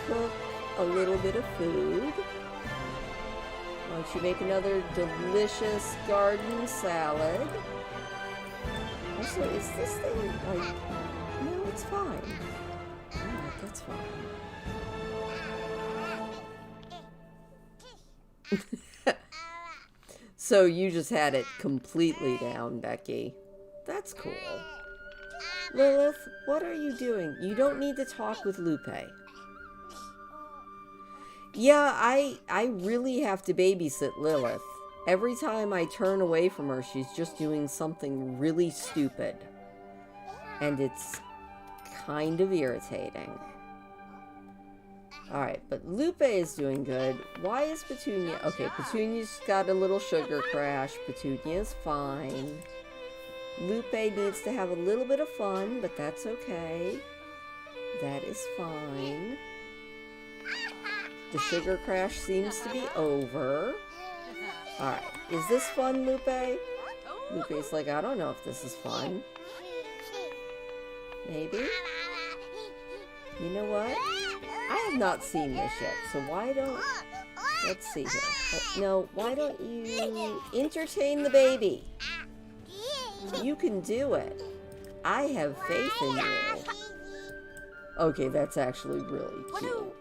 cook a little bit of food? Why don't you make another delicious garden salad? Also, is this thing like... No, it's fine. Alright, that's fine. So you just had it completely down, Becky. That's cool. Lilith, what are you doing? You don't need to talk with Lupe. Yeah, I really have to babysit Lilith. Every time I turn away from her, she's just doing something really stupid. And it's kind of irritating. Alright, but Lupe is doing good. Why is Petunia... Okay, Petunia's got a little sugar crash. Petunia's fine. Lupe needs to have a little bit of fun, but that's okay. That is fine. The sugar crash seems to be over. Alright, is this fun, Lupe? Lupe's like, I don't know if this is fun. Maybe? You know what? I have not seen this yet, so why don't... Let's see here. No, why don't you entertain the baby? You can do it. I have faith in you. Okay, that's actually really cute.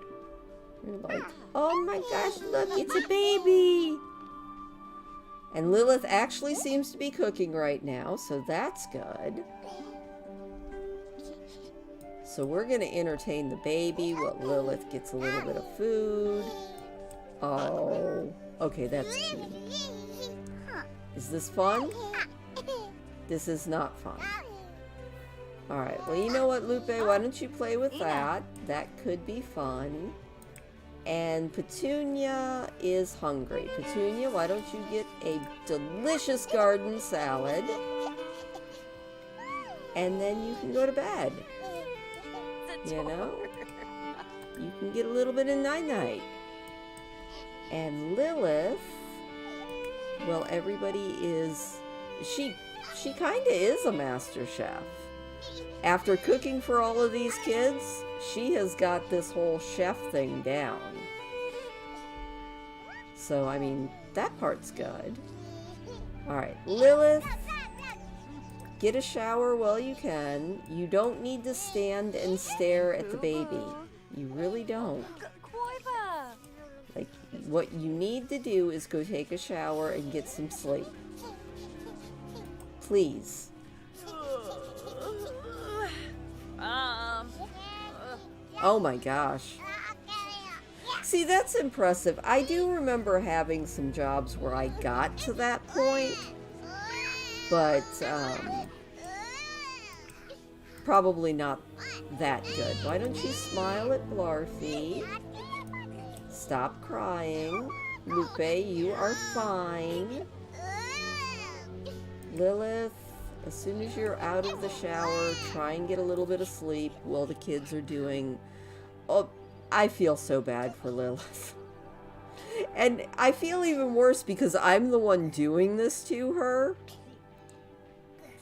You're like, oh my gosh, look, it's a baby! And Lilith actually seems to be cooking right now, so that's good. So we're going to entertain the baby while Lilith gets a little bit of food. Oh, okay, that's cute. Is this fun? This is not fun. Alright, well, you know what, Lupe? Why don't you play with that? That could be fun. And Petunia is hungry. Petunia, why don't you get a delicious garden salad? And then you can go to bed. You know? You can get a little bit of night-night. And Lilith, well, everybody is... She kind of is a master chef. After cooking for all of these kids, she has got this whole chef thing down. So, I mean, that part's good. Alright, Lilith, get a shower while you can. You don't need to stand and stare at the baby. You really don't. Like, what you need to do is go take a shower and get some sleep. Please. Oh my gosh. See, that's impressive. I do remember having some jobs where I got to that point, but probably not that good. Why don't you smile at Blarfy? Stop crying. Lupe, you are fine. Lilith, as soon as you're out of the shower, try and get a little bit of sleep while the kids are doing... Oh, I feel so bad for Lilith. And I feel even worse because I'm the one doing this to her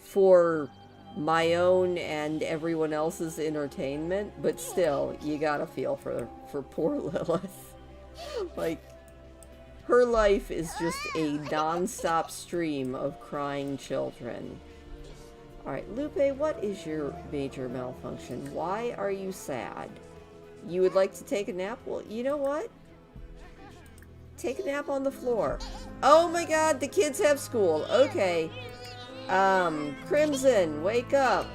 for my own and everyone else's entertainment, but still, you gotta feel for poor Lilith. Like, her life is just a non-stop stream of crying children. Alright, Lupe, what is your major malfunction? Why are you sad? You would like to take a nap? Well, you know what? Take a nap on the floor. Oh my god, the kids have school. Okay. Crimson, wake up.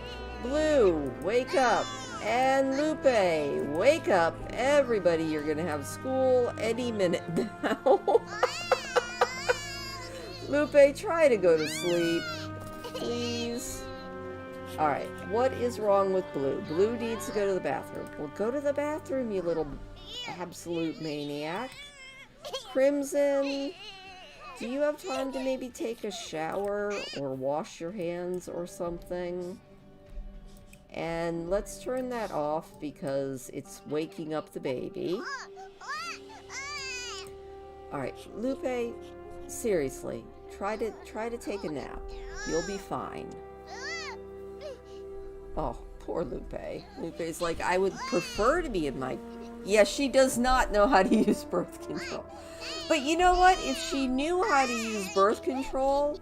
Blue, wake up. And Lupe, wake up. Everybody, you're gonna have school any minute now. Lupe, try to go to sleep. Please. Alright, what is wrong with Blue? Blue needs to go to the bathroom. Well, go to the bathroom, you little absolute maniac. Crimson, do you have time to maybe take a shower or wash your hands or something? And let's turn that off because it's waking up the baby. Alright, Lupe, seriously, try to take a nap. You'll be fine. Oh, poor Lupe. Lupe's like, I would prefer to be in my... Yeah, she does not know how to use birth control. But you know what? If she knew how to use birth control,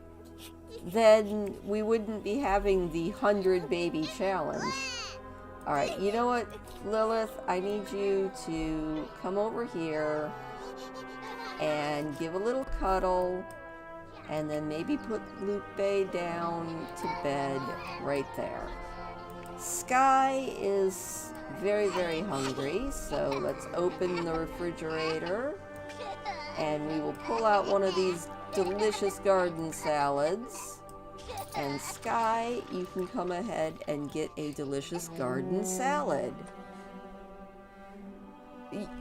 then we wouldn't be having the 100 baby challenge. Alright, you know what, Lilith? I need you to come over here and give a little cuddle, and then maybe put Lupe down to bed right there. Sky is very, very hungry, so let's open the refrigerator and we will pull out one of these delicious garden salads. And Sky, you can come ahead and get a delicious garden salad.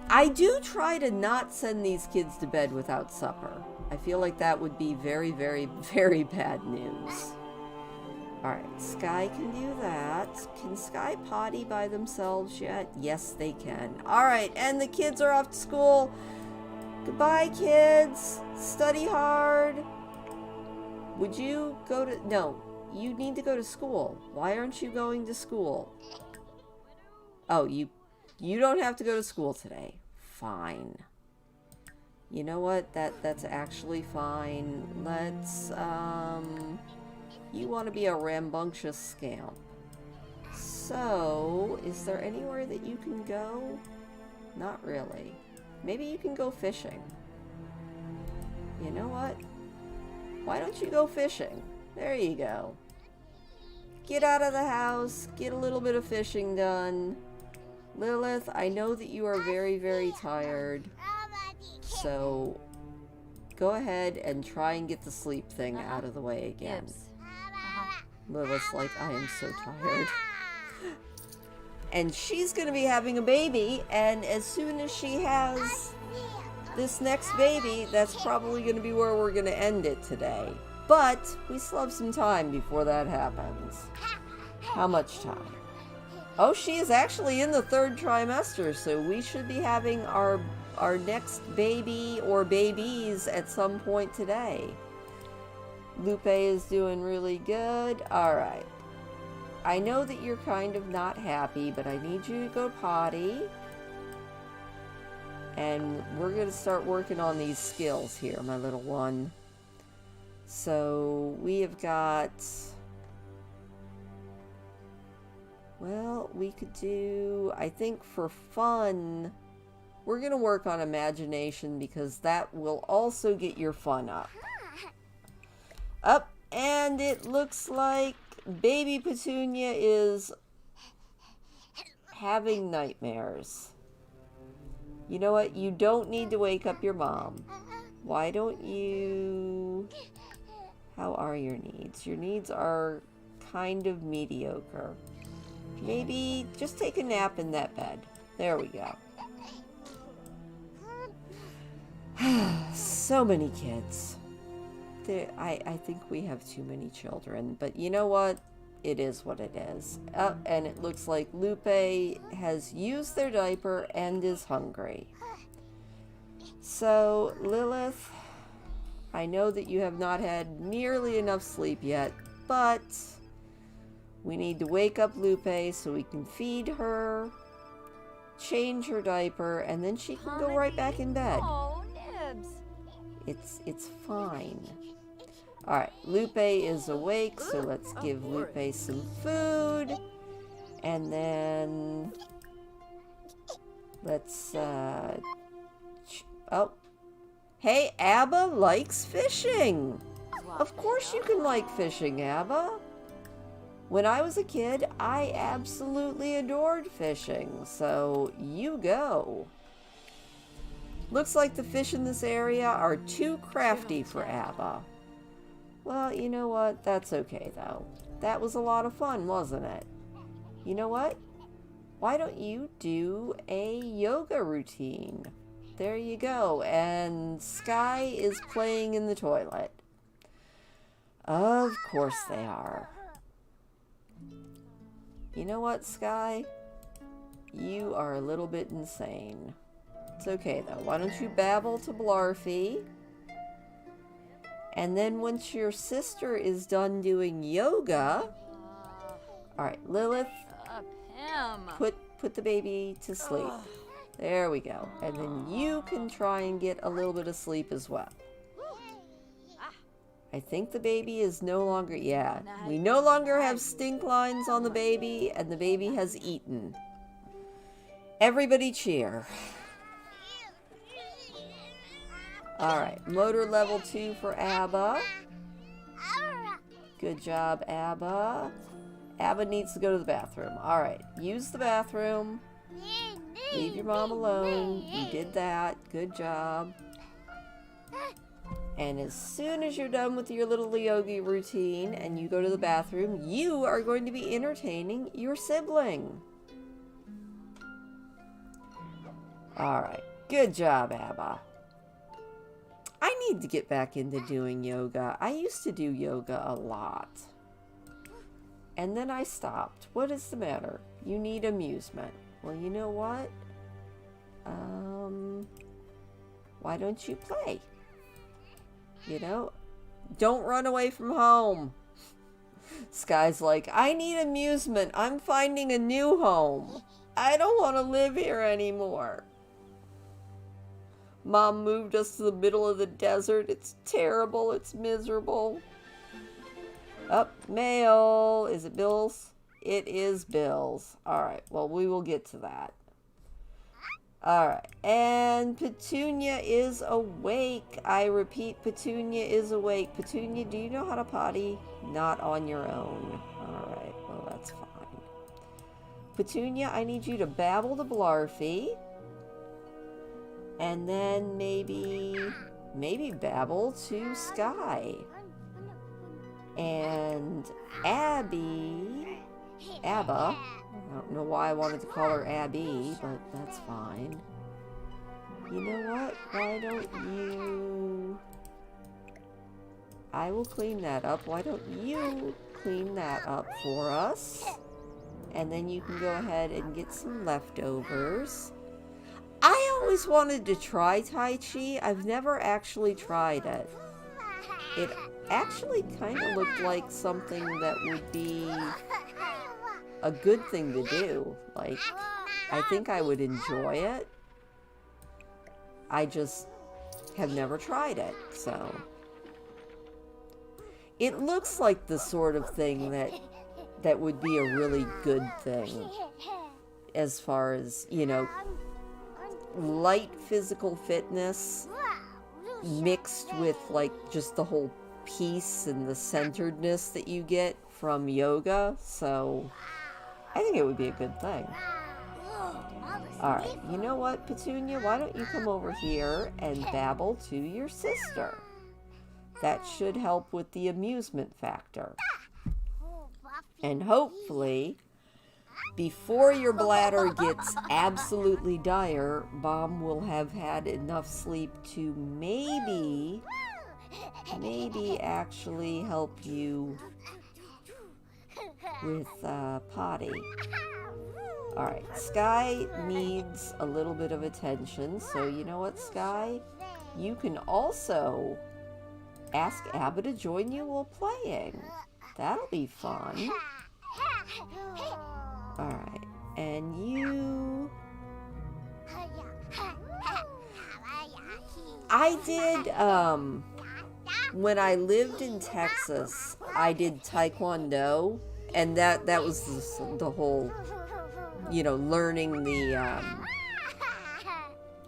I do try to not send these kids to bed without supper. I feel like that would be very, very, very bad news. Alright, Sky can do that. Can Sky potty by themselves yet? Yes, they can. Alright, and the kids are off to school. Goodbye, kids. Study hard. Would you go to... No, you need to go to school. Why aren't you going to school? Oh, you don't have to go to school today. Fine. You know what? That's actually fine. Let's, you want to be a rambunctious scamp. So, is there anywhere that you can go? Not really. Maybe you can go fishing. You know what? Why don't you go fishing? There you go. Get out of the house, get a little bit of fishing done. Lilith, I know that you are very, very tired. So, go ahead and try and get the sleep thing out of the way again. Lilith's like, I am so tired. And she's going to be having a baby, and as soon as she has this next baby, that's probably going to be where we're going to end it today. But we still have some time before that happens. How much time? Oh, she is actually in the 3rd trimester, so we should be having our next baby or babies at some point today. Lupe is doing really good. Alright. I know that you're kind of not happy, but I need you to go potty. And we're going to start working on these skills here, my little one. So, we have got... Well, we could do... I think for fun, we're going to work on imagination because that will also get your fun up. Up, and it looks like baby Petunia is having nightmares. You know what? You don't need to wake up your mom. Why don't you... How are your needs? Your needs are kind of mediocre. Maybe just take a nap in that bed. There we go. So many kids. I think we have too many children. But you know what? It is what it is. And it looks like Lupe has used their diaper and is hungry. So, Lilith, I know that you have not had nearly enough sleep yet, but we need to wake up Lupe so we can feed her, change her diaper, and then she can go right back in bed. Oh, nibs. It's fine. Alright, Lupe is awake, so let's give Lupe some food. And then let's oh. Hey, Abba likes fishing. Of course you can like fishing, Abba. When I was a kid, I absolutely adored fishing, so you go. Looks like the fish in this area are too crafty for Abba. Well, you know what? That's okay, though. That was a lot of fun, wasn't it? You know what? Why don't you do a yoga routine? There you go. And Sky is playing in the toilet. Of course they are. You know what, Sky? You are a little bit insane. It's okay, though. Why don't you babble to Blarfy? And then once your sister is done doing yoga... Alright, Lilith, put the baby to sleep. There we go. And then you can try and get a little bit of sleep as well. I think the baby is no longer... Yeah, we no longer have stink lines on the baby, and the baby has eaten. Everybody cheer. Alright, motor level 2 for Abba. Good job, Abba. Abba needs to go to the bathroom. Alright, use the bathroom. Leave your mom alone. You did that. Good job. And as soon as you're done with your little yogi routine and you go to the bathroom, you are going to be entertaining your sibling. Alright, good job, Abba. I need to get back into doing yoga. I used to do yoga a lot. And then I stopped. What is the matter? You need amusement. Well, you know what? Why don't you play? You know, don't run away from home. Sky's like, I need amusement. I'm finding a new home. I don't want to live here anymore. Mom moved us to the middle of the desert. It's terrible. It's miserable. Up, mail. Is it Bill's? It is Bill's. All right. Well, we will get to that. All right. And Petunia is awake. I repeat, Petunia is awake. Petunia, do you know how to potty? Not on your own. All right. Well, that's fine. Petunia, I need you to babble to Blarfy. And then maybe babble to Sky. And Abba, I don't know why I wanted to call her Abby, but that's fine. You know what? Why don't you... I will clean that up. Why don't you clean that up for us? And then you can go ahead and get some leftovers. I always wanted to try Tai Chi. I've never actually tried it. It actually kind of looked like something that would be a good thing to do. Like, I think I would enjoy it. I just have never tried it, so. It looks like the sort of thing that would be a really good thing. As far as, you know, light physical fitness mixed with, like, just the whole peace and the centeredness that you get from yoga. So I think it would be a good thing. Alright, you know what, Petunia? Why don't you come over here and babble to your sister? That should help with the amusement factor. And hopefully, before your bladder gets absolutely dire, Mom will have had enough sleep to maybe actually help you with potty. Alright, Sky needs a little bit of attention, so you know what, Sky? You can also ask Abba to join you while playing. That'll be fun. Alright, and you... I did, when I lived in Texas, I did Taekwondo, and that was the whole, you know, learning the,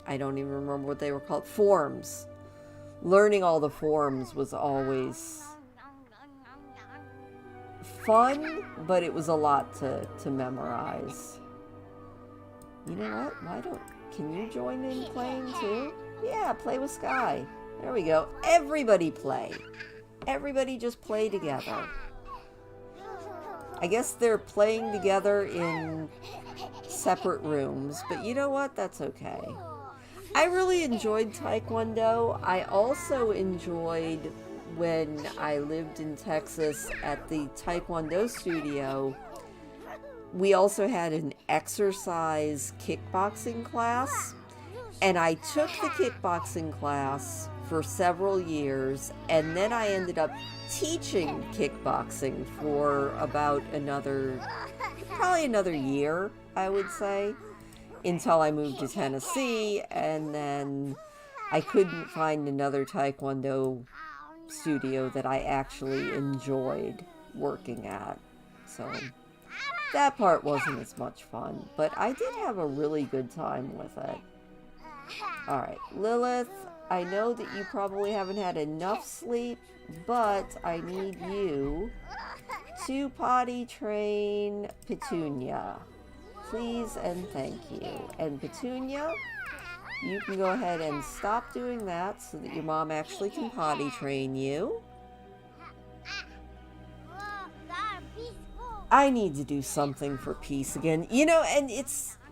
I don't even remember what they were called, forms. Learning all the forms was always fun, but it was a lot to memorize. You know what? Can you join in playing too? Yeah, play with Sky. There we go. Everybody play. Everybody just play together. I guess they're playing together in separate rooms, but you know what? That's okay. I really enjoyed Taekwondo. I also enjoyed when I lived in Texas at the Taekwondo studio. We also had an exercise kickboxing class, and I took the kickboxing class for several years, and then I ended up teaching kickboxing for about probably another year, I would say, until I moved to Tennessee, and then I couldn't find another Taekwondo studio that I actually enjoyed working at, so that part wasn't as much fun, but I did have a really good time with it. Alright, Lilith, I know that you probably haven't had enough sleep, but I need you to potty train Petunia. Please and thank you. And Petunia, You can go ahead and stop doing that so that your mom actually can potty train you. I need to do something for peace again. You know, and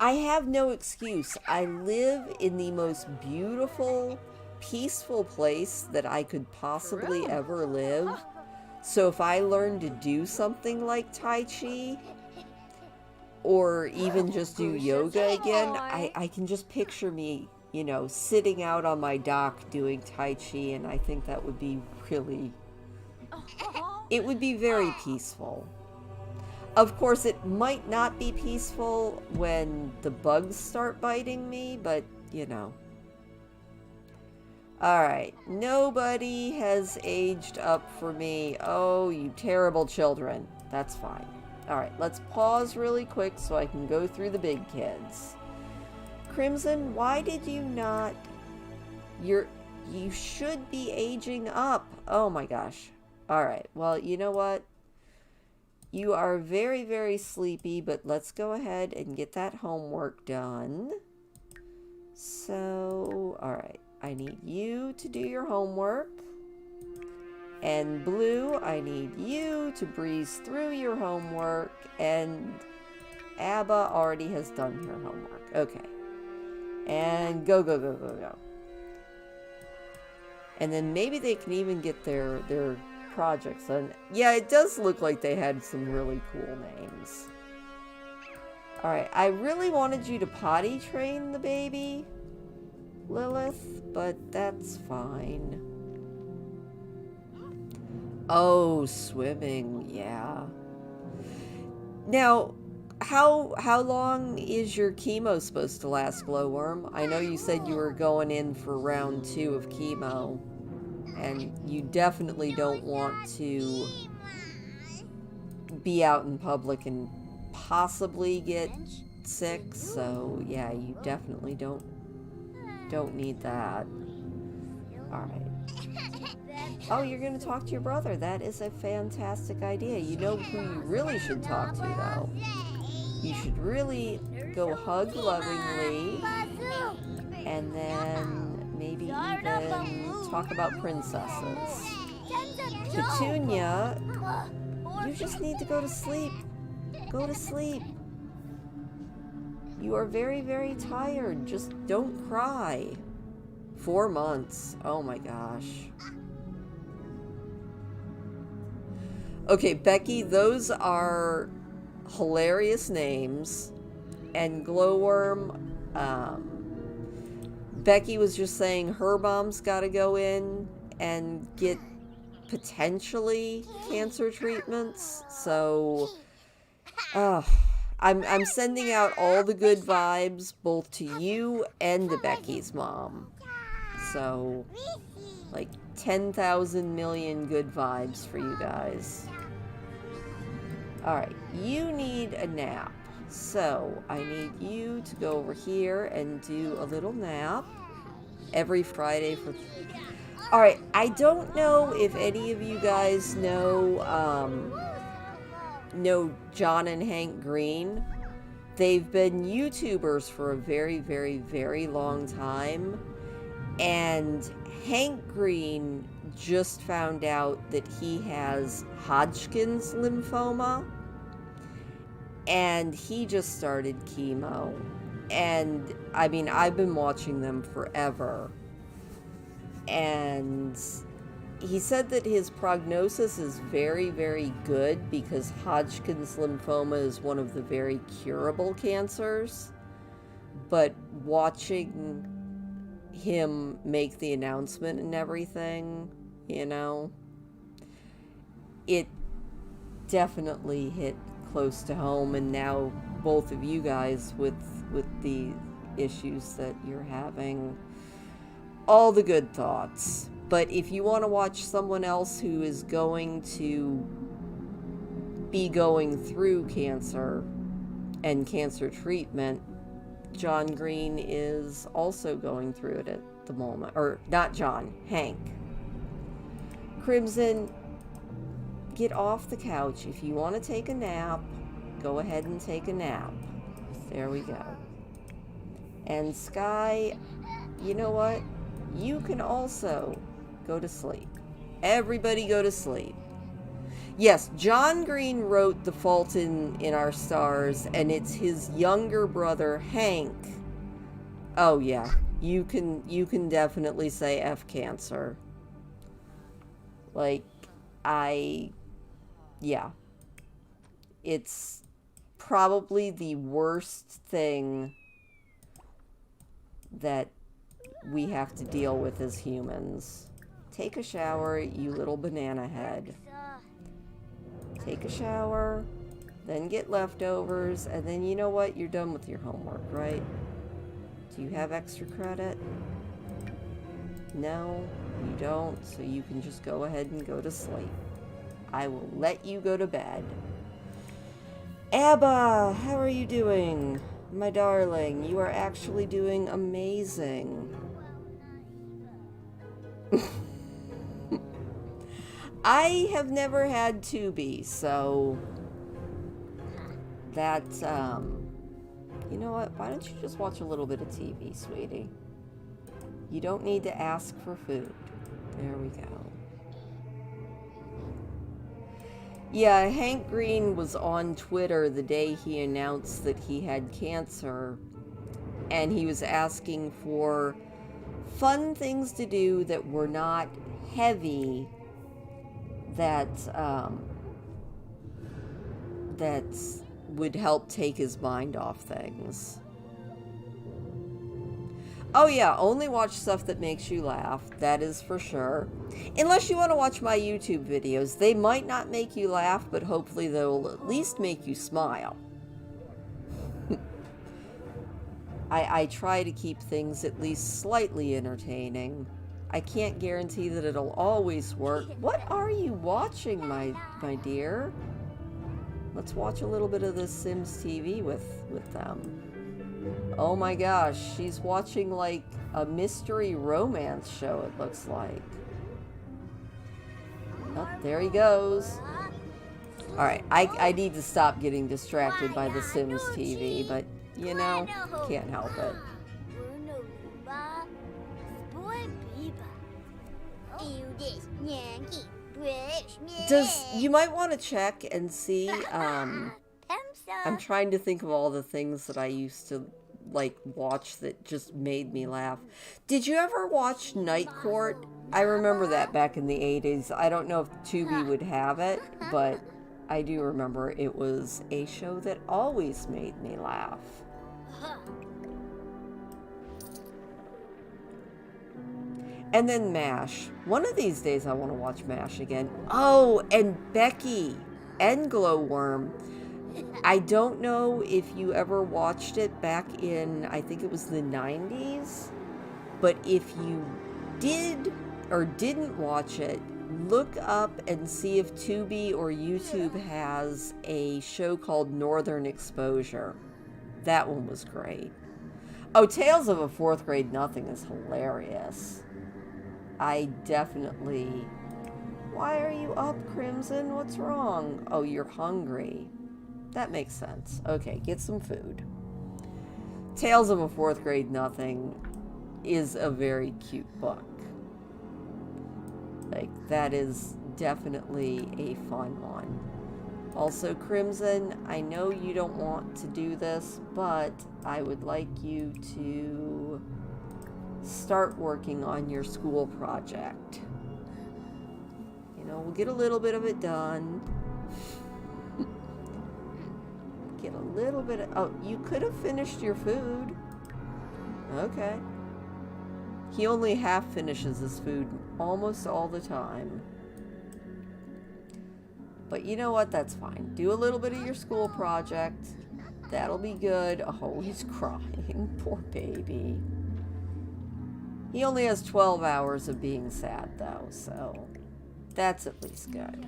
I have no excuse. I live in the most beautiful, peaceful place that I could possibly ever live. So if I learn to do something like Tai Chi, or even just do yoga again, I can just picture me, you know, sitting out on my dock doing Tai Chi, and I think that would be really, it would be very peaceful. Of course, it might not be peaceful when the bugs start biting me, but, you know. Alright, nobody has aged up for me. Oh, you terrible children. That's fine. Alright, let's pause really quick so I can go through the big kids. Crimson, why did you not... You should be aging up. Oh my gosh. Alright, well, you know what? You are very, very sleepy, but let's go ahead and get that homework done. So, alright. I need you to do your homework. And Blue, I need you to breeze through your homework. And Abba already has done her homework. Okay. And go, go, go, go, go. And then maybe they can even get their projects done. Yeah, it does look like they had some really cool names. Alright, I really wanted you to potty train the baby, Lilith, but that's fine. Oh, swimming, yeah. Now, how long is your chemo supposed to last, Glowworm? I know you said you were going in for round 2 of chemo, and you definitely don't want to be out in public and possibly get sick, so yeah, you definitely don't need that. Alright. Oh, you're going to talk to your brother. That is a fantastic idea. You know who you really should talk to, though. You should really go hug lovingly, and then maybe even talk about princesses. Petunia, you just need to go to sleep. Go to sleep. You are very, very tired. Just don't cry. 4 months. Oh my gosh. Okay, Becky, those are hilarious names. And Glowworm, Becky was just saying her mom's got to go in and get potentially cancer treatments. So, I'm sending out all the good vibes both to you and to Becky's mom. So, like 10,000 million good vibes for you guys. Alright, you need a nap. So, I need you to go over here and do a little nap every Friday for... Alright, I don't know if any of you guys know John and Hank Green. They've been YouTubers for a very, very, very long time. And Hank Green just found out that he has Hodgkin's lymphoma. And he just started chemo. And, I mean, I've been watching them forever. And he said that his prognosis is very, very good because Hodgkin's lymphoma is one of the very curable cancers. But watching him make the announcement and everything, you know, it definitely hit close to home. And now both of you guys with the issues that you're having, all the good thoughts. But if you want to watch someone else who is going to be going through cancer and cancer treatment, John Green is also going through it at the moment. Or, not John, Hank. Crimson, get off the couch. If you want to take a nap, go ahead and take a nap. There we go. And Sky, you know what? You can also go to sleep. Everybody go to sleep. Yes, John Green wrote The Fault in Our Stars, and it's his younger brother, Hank. Oh, yeah. You can definitely say F cancer. Like, yeah. It's probably the worst thing that we have to deal with as humans. Take a shower, you little banana head. Take a shower, then get leftovers, and then you know what? You're done with your homework, right? Do you have extra credit? No, you don't, so you can just go ahead and go to sleep. I will let you go to bed. Abba, how are you doing? My darling, you are actually doing amazing. I have never had Tubi, so that's, you know what? Why don't you just watch a little bit of TV, sweetie? You don't need to ask for food. There we go. Yeah, Hank Green was on Twitter the day he announced that he had cancer, and he was asking for fun things to do that were not heavy, that would help take his mind off things. Oh yeah, only watch stuff that makes you laugh, that is for sure. Unless you want to watch my YouTube videos. They might not make you laugh, but hopefully they'll at least make you smile. I try to keep things at least slightly entertaining. I can't guarantee that it'll always work. What are you watching, my dear? Let's watch a little bit of this Sims TV with them. Oh my gosh, she's watching like a mystery romance show, it looks like. Oh, there he goes. Alright, I need to stop getting distracted by the Sims TV, but, you know, can't help it. You might want to check and see, I'm trying to think of all the things that I used to, like, watch that just made me laugh. Did you ever watch Night Court? I remember that back in the 80s. I don't know if Tubi would have it, but I do remember it was a show that always made me laugh. And then MASH. One of these days I want to watch MASH again. Oh, and Becky and Glowworm. I don't know if you ever watched it back in, I think it was the 90s. But if you did or didn't watch it, look up and see if Tubi or YouTube has a show called Northern Exposure. That one was great. Oh, Tales of a Fourth Grade Nothing is hilarious. I definitely... Why are you up, Crimson? What's wrong? Oh, you're hungry. That makes sense. Okay, get some food. Tales of a Fourth Grade Nothing is a very cute book. Like, that is definitely a fun one. Also, Crimson, I know you don't want to do this, but I would like you to start working on your school project. You know, we'll get a little bit of it done. Get a little bit of... Oh, you could have finished your food. Okay. He only half finishes his food almost all the time. But you know what? That's fine. Do a little bit of your school project. That'll be good. Oh, he's crying. Poor baby. He only has 12 hours of being sad, though, so that's at least good.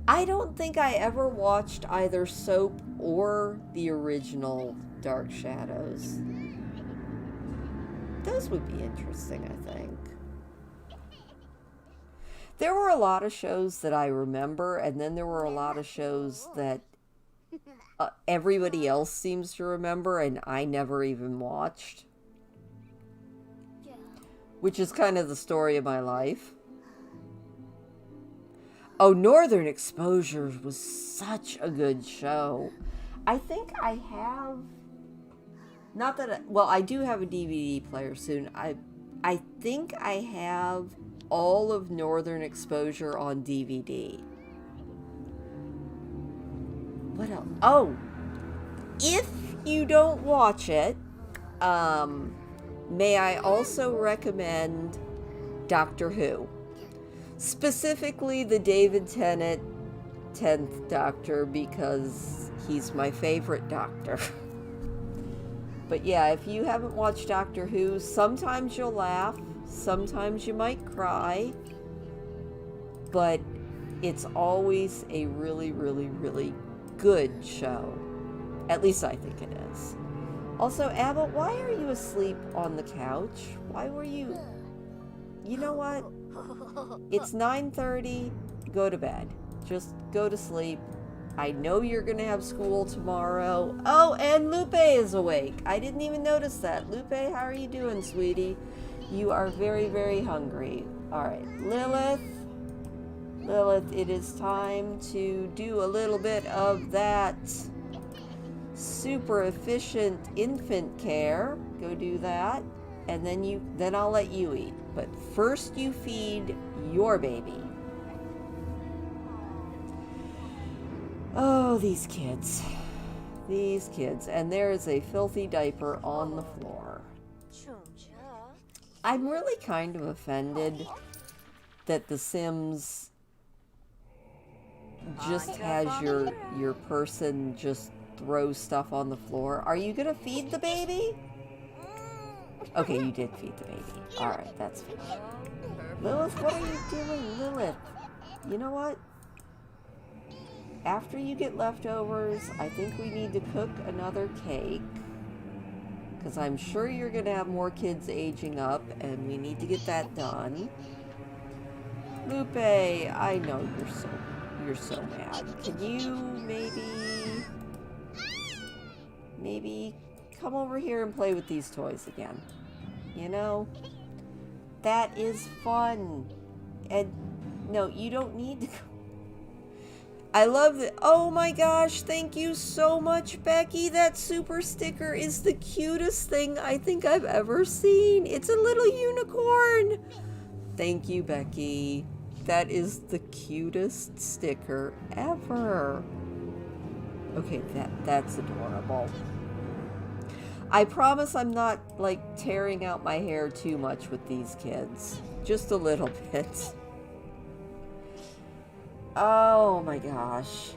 I don't think I ever watched either Soap or the original Dark Shadows. Those would be interesting, I think. There were a lot of shows that I remember, and then there were a lot of shows that everybody else seems to remember and I never even watched. Which is kind of the story of my life. Oh, Northern Exposure was such a good show. I think I have... Not that... well, I do have a DVD player soon. I think I have all of Northern Exposure on DVD. What else? Oh! If you don't watch it, may I also recommend Doctor Who? Specifically the David Tennant 10th Doctor, because he's my favorite Doctor. But yeah, if you haven't watched Doctor Who, sometimes you'll laugh, sometimes you might cry, but it's always a really, really, really good show. At least I think it is. Also, Abbott, why are you asleep on the couch? Why were you... You know what? It's 9:30. Go to bed. Just go to sleep. I know you're going to have school tomorrow. Oh, and Lupe is awake. I didn't even notice that. Lupe, how are you doing, sweetie? You are very, very hungry. All right, Lilith. Lilith, it is time to do a little bit of that super efficient infant care. Go do that. And then I'll let you eat. But first you feed your baby. Oh, these kids. These kids. And there is a filthy diaper on the floor. I'm really kind of offended that The Sims just has your person just throw stuff on the floor. Are you gonna feed the baby? Okay, you did feed the baby. Alright, that's fine. Lilith, what are you doing, Lilith? You know what? After you get leftovers, I think we need to cook another cake. Because I'm sure you're going to have more kids aging up, and we need to get that done. Lupe, I know you're so mad. Can you maybe come over here and play with these toys again? You know? That is fun. And no, you don't need to. I love it. Oh my gosh, thank you so much, Becky. That super sticker is the cutest thing I think I've ever seen. It's a little unicorn. Thank you, Becky. That is the cutest sticker ever. Okay, that's adorable. I promise I'm not, like, tearing out my hair too much with these kids. Just a little bit. Oh my gosh.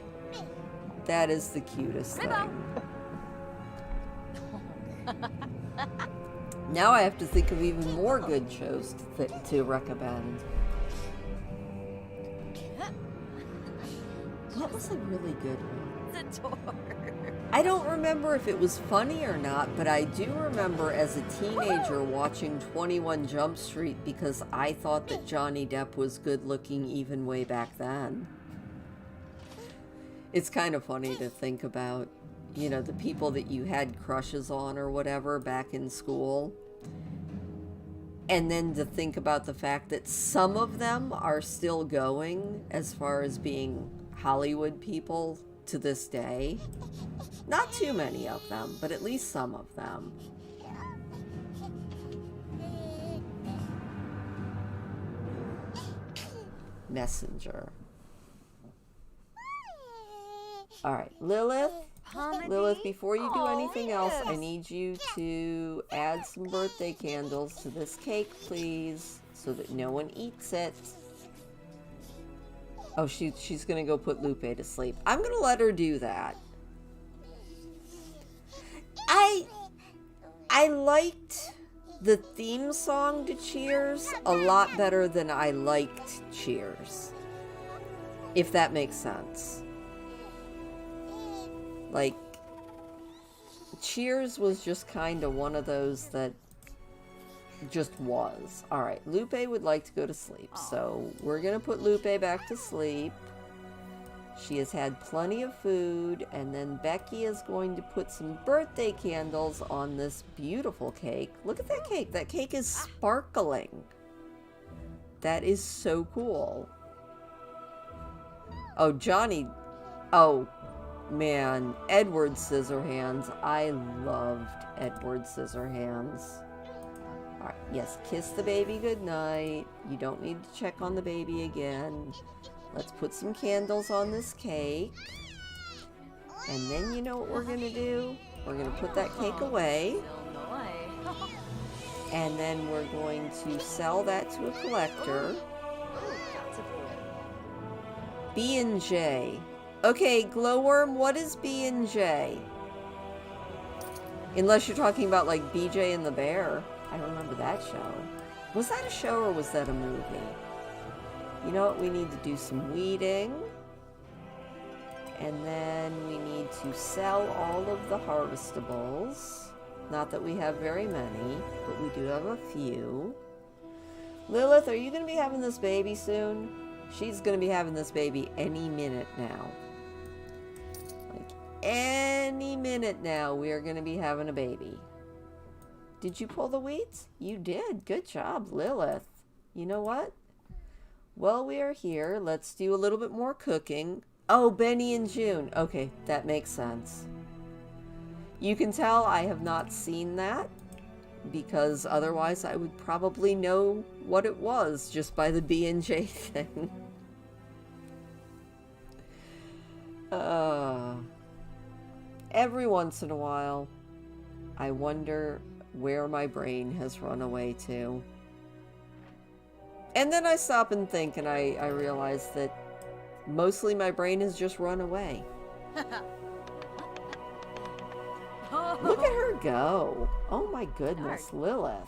That is the cutest thing. Now I have to think of even more good shows to recommend. What was a really good one? I don't remember if it was funny or not, but I do remember as a teenager watching 21 Jump Street because I thought that Johnny Depp was good looking even way back then. It's kind of funny to think about, you know, the people that you had crushes on or whatever back in school. And then to think about the fact that some of them are still going as far as being Hollywood people to this day. Not too many of them, but at least some of them. Messenger. Alright, Lilith. Lilith, before you do anything else, I need you to add some birthday candles to this cake, please, so that no one eats it. Oh, she's gonna go put Lupe to sleep. I'm gonna let her do that. I liked the theme song to Cheers a lot better than I liked Cheers. If that makes sense. Like, Cheers was just kind of one of those that just was. Alright, Lupe would like to go to sleep, so we're gonna put Lupe back to sleep. She has had plenty of food, and then Becky is going to put some birthday candles on this beautiful cake. Look at that cake. That cake is sparkling. That is so cool. Oh, Johnny. Oh, man. Edward Scissorhands. I loved Edward Scissorhands. All right, yes, kiss the baby goodnight. You don't need to check on the baby again. Let's put some candles on this cake. And then you know what we're going to do? We're going to put that cake away. And then we're going to sell that to a collector. B&J. Okay, Glowworm, what is B&J? Unless you're talking about like BJ and the Bear. I remember that show. Was that a show or was that a movie? You know what? We need to do some weeding. And then we need to sell all of the harvestables. Not that we have very many, but we do have a few. Lilith, are you going to be having this baby soon? She's going to be having this baby any minute now. Like, any minute now, we are going to be having a baby. Did you pull the weeds? You did. Good job, Lilith. You know what? Well, we are here. Let's do a little bit more cooking. Oh, Benny and June. Okay, that makes sense. You can tell I have not seen that, because otherwise I would probably know what it was just by the B&J thing. Every once in a while, I wonder where my brain has run away to. And then I stop and think, and I realize that mostly my brain has just run away. Look at her go. Oh my goodness, Lilith.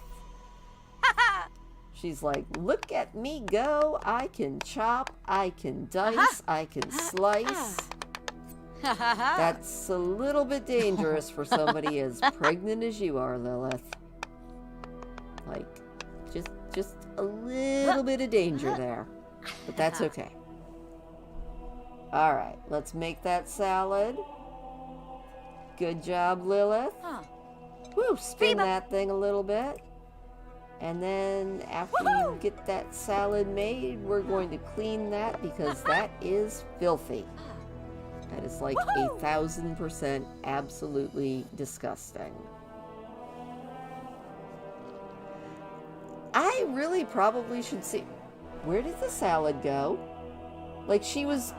She's like, look at me go. I can chop, I can dice, I can slice. That's a little bit dangerous for somebody as pregnant as you are, Lilith. Like, just a little bit of danger there. But that's okay. Alright, let's make that salad. Good job, Lilith. Woo, spin that thing a little bit. And then after you get that salad made, we're going to clean that because that is filthy. That is like 1,000% absolutely disgusting. I really probably should see... Where did the salad go? Like she was...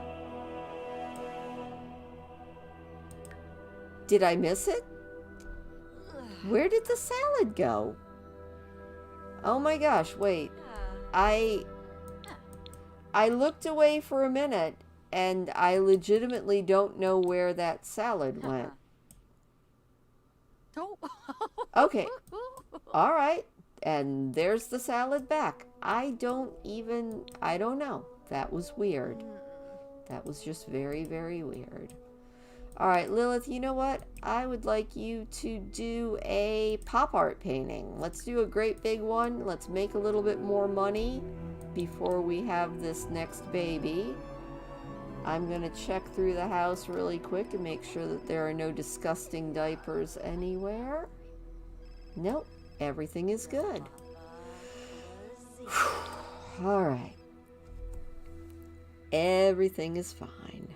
Did I miss it? Where did the salad go? Oh my gosh, wait. I looked away for a minute and I legitimately don't know where that salad went. Okay. All right. And there's the salad back. I don't know. That was weird. That was just very, very weird. All right, Lilith, you know what? I would like you to do a pop art painting. Let's do a great big one. Let's make a little bit more money before we have this next baby. I'm going to check through the house really quick and make sure that there are no disgusting diapers anywhere. Nope, everything is good. All right. Everything is fine.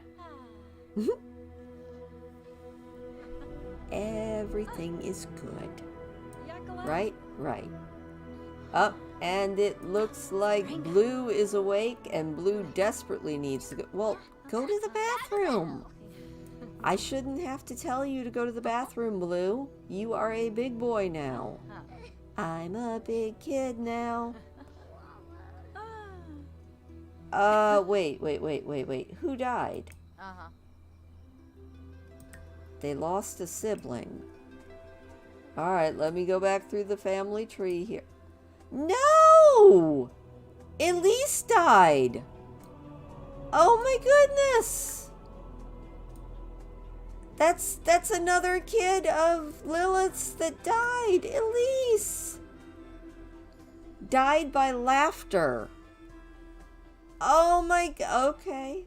Everything is good. Right? Right. Up, and it looks like Blue is awake and Blue desperately needs to go. Well, go to the bathroom. I shouldn't have to tell you to go to the bathroom, Blue. You are a big boy now. I'm a big kid now. Wait. Who died? They lost a sibling. Alright, let me go back through the family tree here. No! Elise died! Oh my goodness! That's another kid of Lilith's that died. Elise! Died by laughter. Oh my god, okay.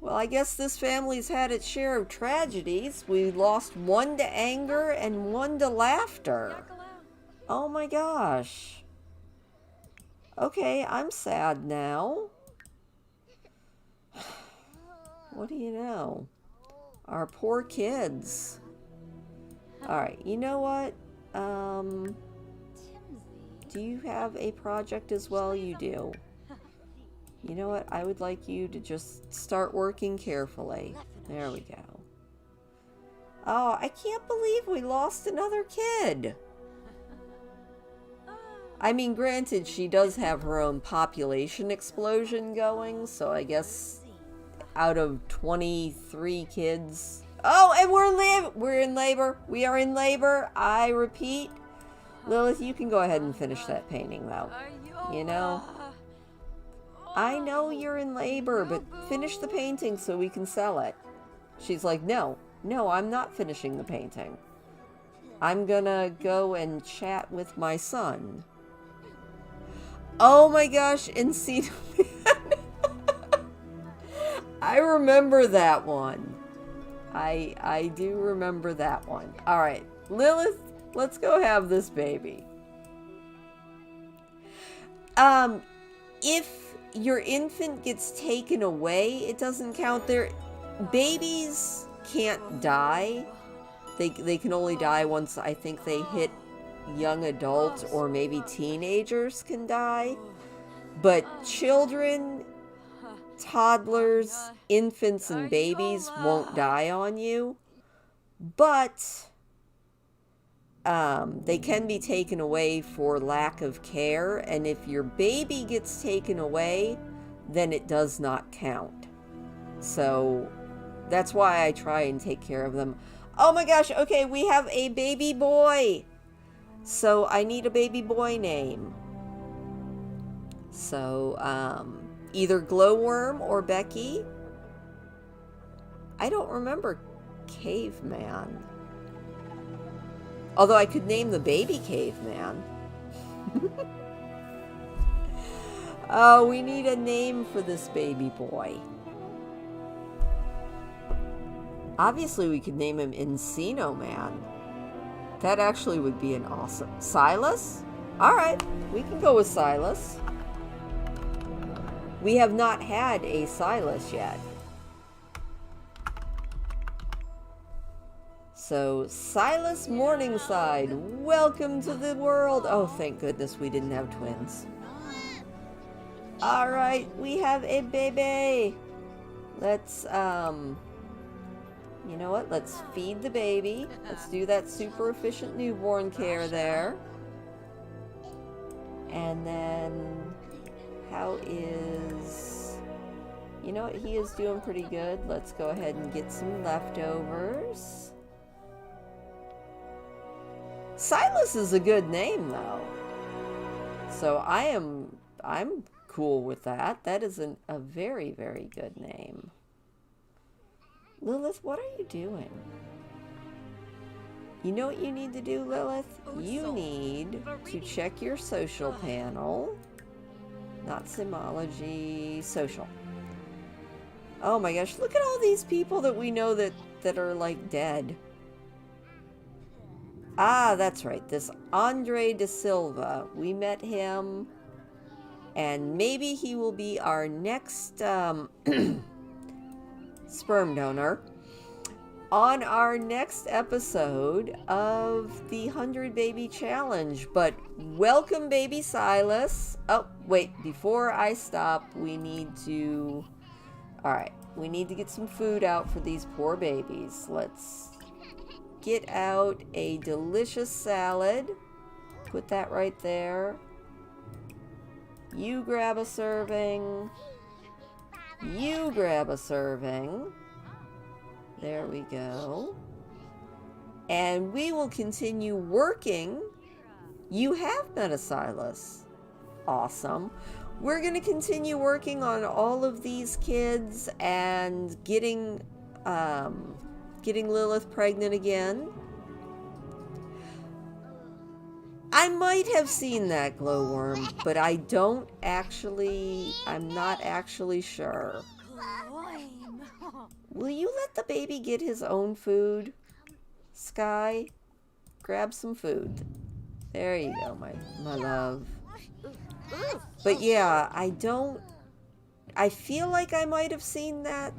Well, I guess this family's had its share of tragedies. We lost one to anger and one to laughter. Oh my gosh. Okay, I'm sad now. What do you know? Our poor kids. Alright, you know what? Do you have a project as well? You do. You know what? I would like you to just start working carefully. There we go. Oh, I can't believe we lost another kid. I mean, granted, she does have her own population explosion going, so I guess out of 23 kids... Oh, and we're in labor. We are in labor. I repeat. Lilith, you can go ahead and finish that painting, though. You know? I know you're in labor, but finish the painting so we can sell it. She's like, no, I'm not finishing the painting. I'm gonna go and chat with my son. Oh my gosh, Encino Man. I remember that one. I do remember that one. Alright, Lilith, let's go have this baby. If your infant gets taken away, it doesn't count. Babies can't die. They can only die once, I think, they hit young adults, or maybe teenagers can die. But children, toddlers, infants, and babies won't die on you. But they can be taken away for lack of care, and if your baby gets taken away, then it does not count. So that's why I try and take care of them. Oh my gosh, okay, we have a baby boy. So I need a baby boy name. So, either Glowworm or Becky. I don't remember Caveman. Although I could name the baby Caveman. Oh, we need a name for this baby boy. Obviously, we could name him Encino Man. That actually would be an awesome... Silas? Alright, we can go with Silas. We have not had a Silas yet. So, Silas Morningside, welcome to the world. Oh, thank goodness we didn't have twins. Alright, we have a baby. Let's, you know what? Let's feed the baby. Let's do that super efficient newborn care there. And then, how is... You know what? He is doing pretty good. Let's go ahead and get some leftovers. Silas is a good name, though. So I'm cool with that. That is a very, very good name. Lilith, what are you doing? You know what you need to do, Lilith? You need to check your social panel. Not Simology, social. Oh my gosh, look at all these people that we know that are like dead. Ah, that's right. This Andre da Silva. We met him. And maybe he will be our next sperm donor on our next episode of the 100 Baby Challenge. But welcome, baby Silas. Oh, wait. Before I stop, we need to... Alright. We need to get some food out for these poor babies. Let's get out a delicious salad. Put that right there. You grab a serving. You grab a serving. There we go. And we will continue working. You have met a Silas. Awesome. We're going to continue working on all of these kids and getting Lilith pregnant again. I might have seen that glowworm, but I'm not actually sure. Will you let the baby get his own food? Sky, grab some food. There you go, my love. But yeah, I feel like I might have seen that,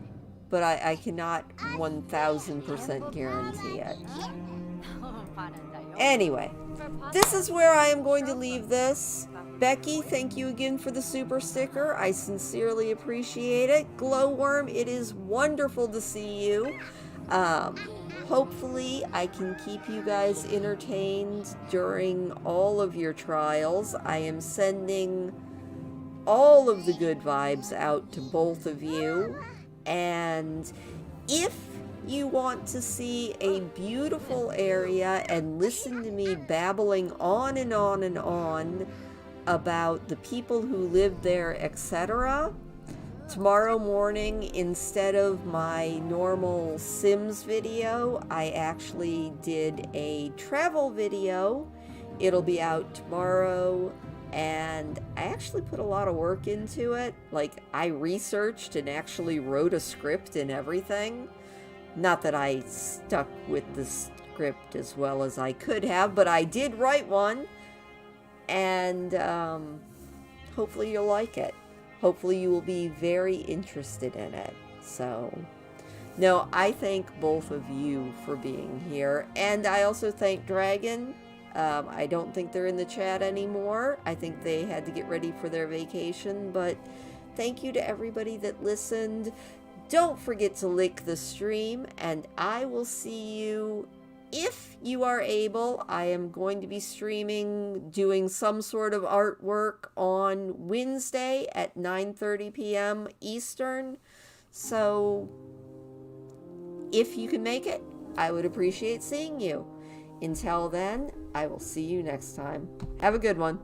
but I cannot 1000% guarantee it. Anyway, this is where I am going to leave this. Becky, thank you again for the super sticker. I sincerely appreciate it. Glowworm, it is wonderful to see you. Hopefully I can keep you guys entertained during all of your trials. I am sending all of the good vibes out to both of you. And if you want to see a beautiful area and listen to me babbling on and on and on about the people who live there, etc., tomorrow morning, instead of my normal Sims video, I actually did a travel video. It'll be out tomorrow, and I actually put a lot of work into it. Like, I researched and actually wrote a script and everything. Not that I stuck with the script as well as I could have, but I did write one, and hopefully you'll like it. Hopefully you will be very interested in it. So, no, I thank both of you for being here. And I also thank Dragon. I don't think they're in the chat anymore. I think they had to get ready for their vacation. But thank you to everybody that listened. Don't forget to like the stream. And I will see you, if you are able. I am going to be streaming, doing some sort of artwork on Wednesday at 9:30 p.m. Eastern. So, if you can make it, I would appreciate seeing you. Until then, I will see you next time. Have a good one.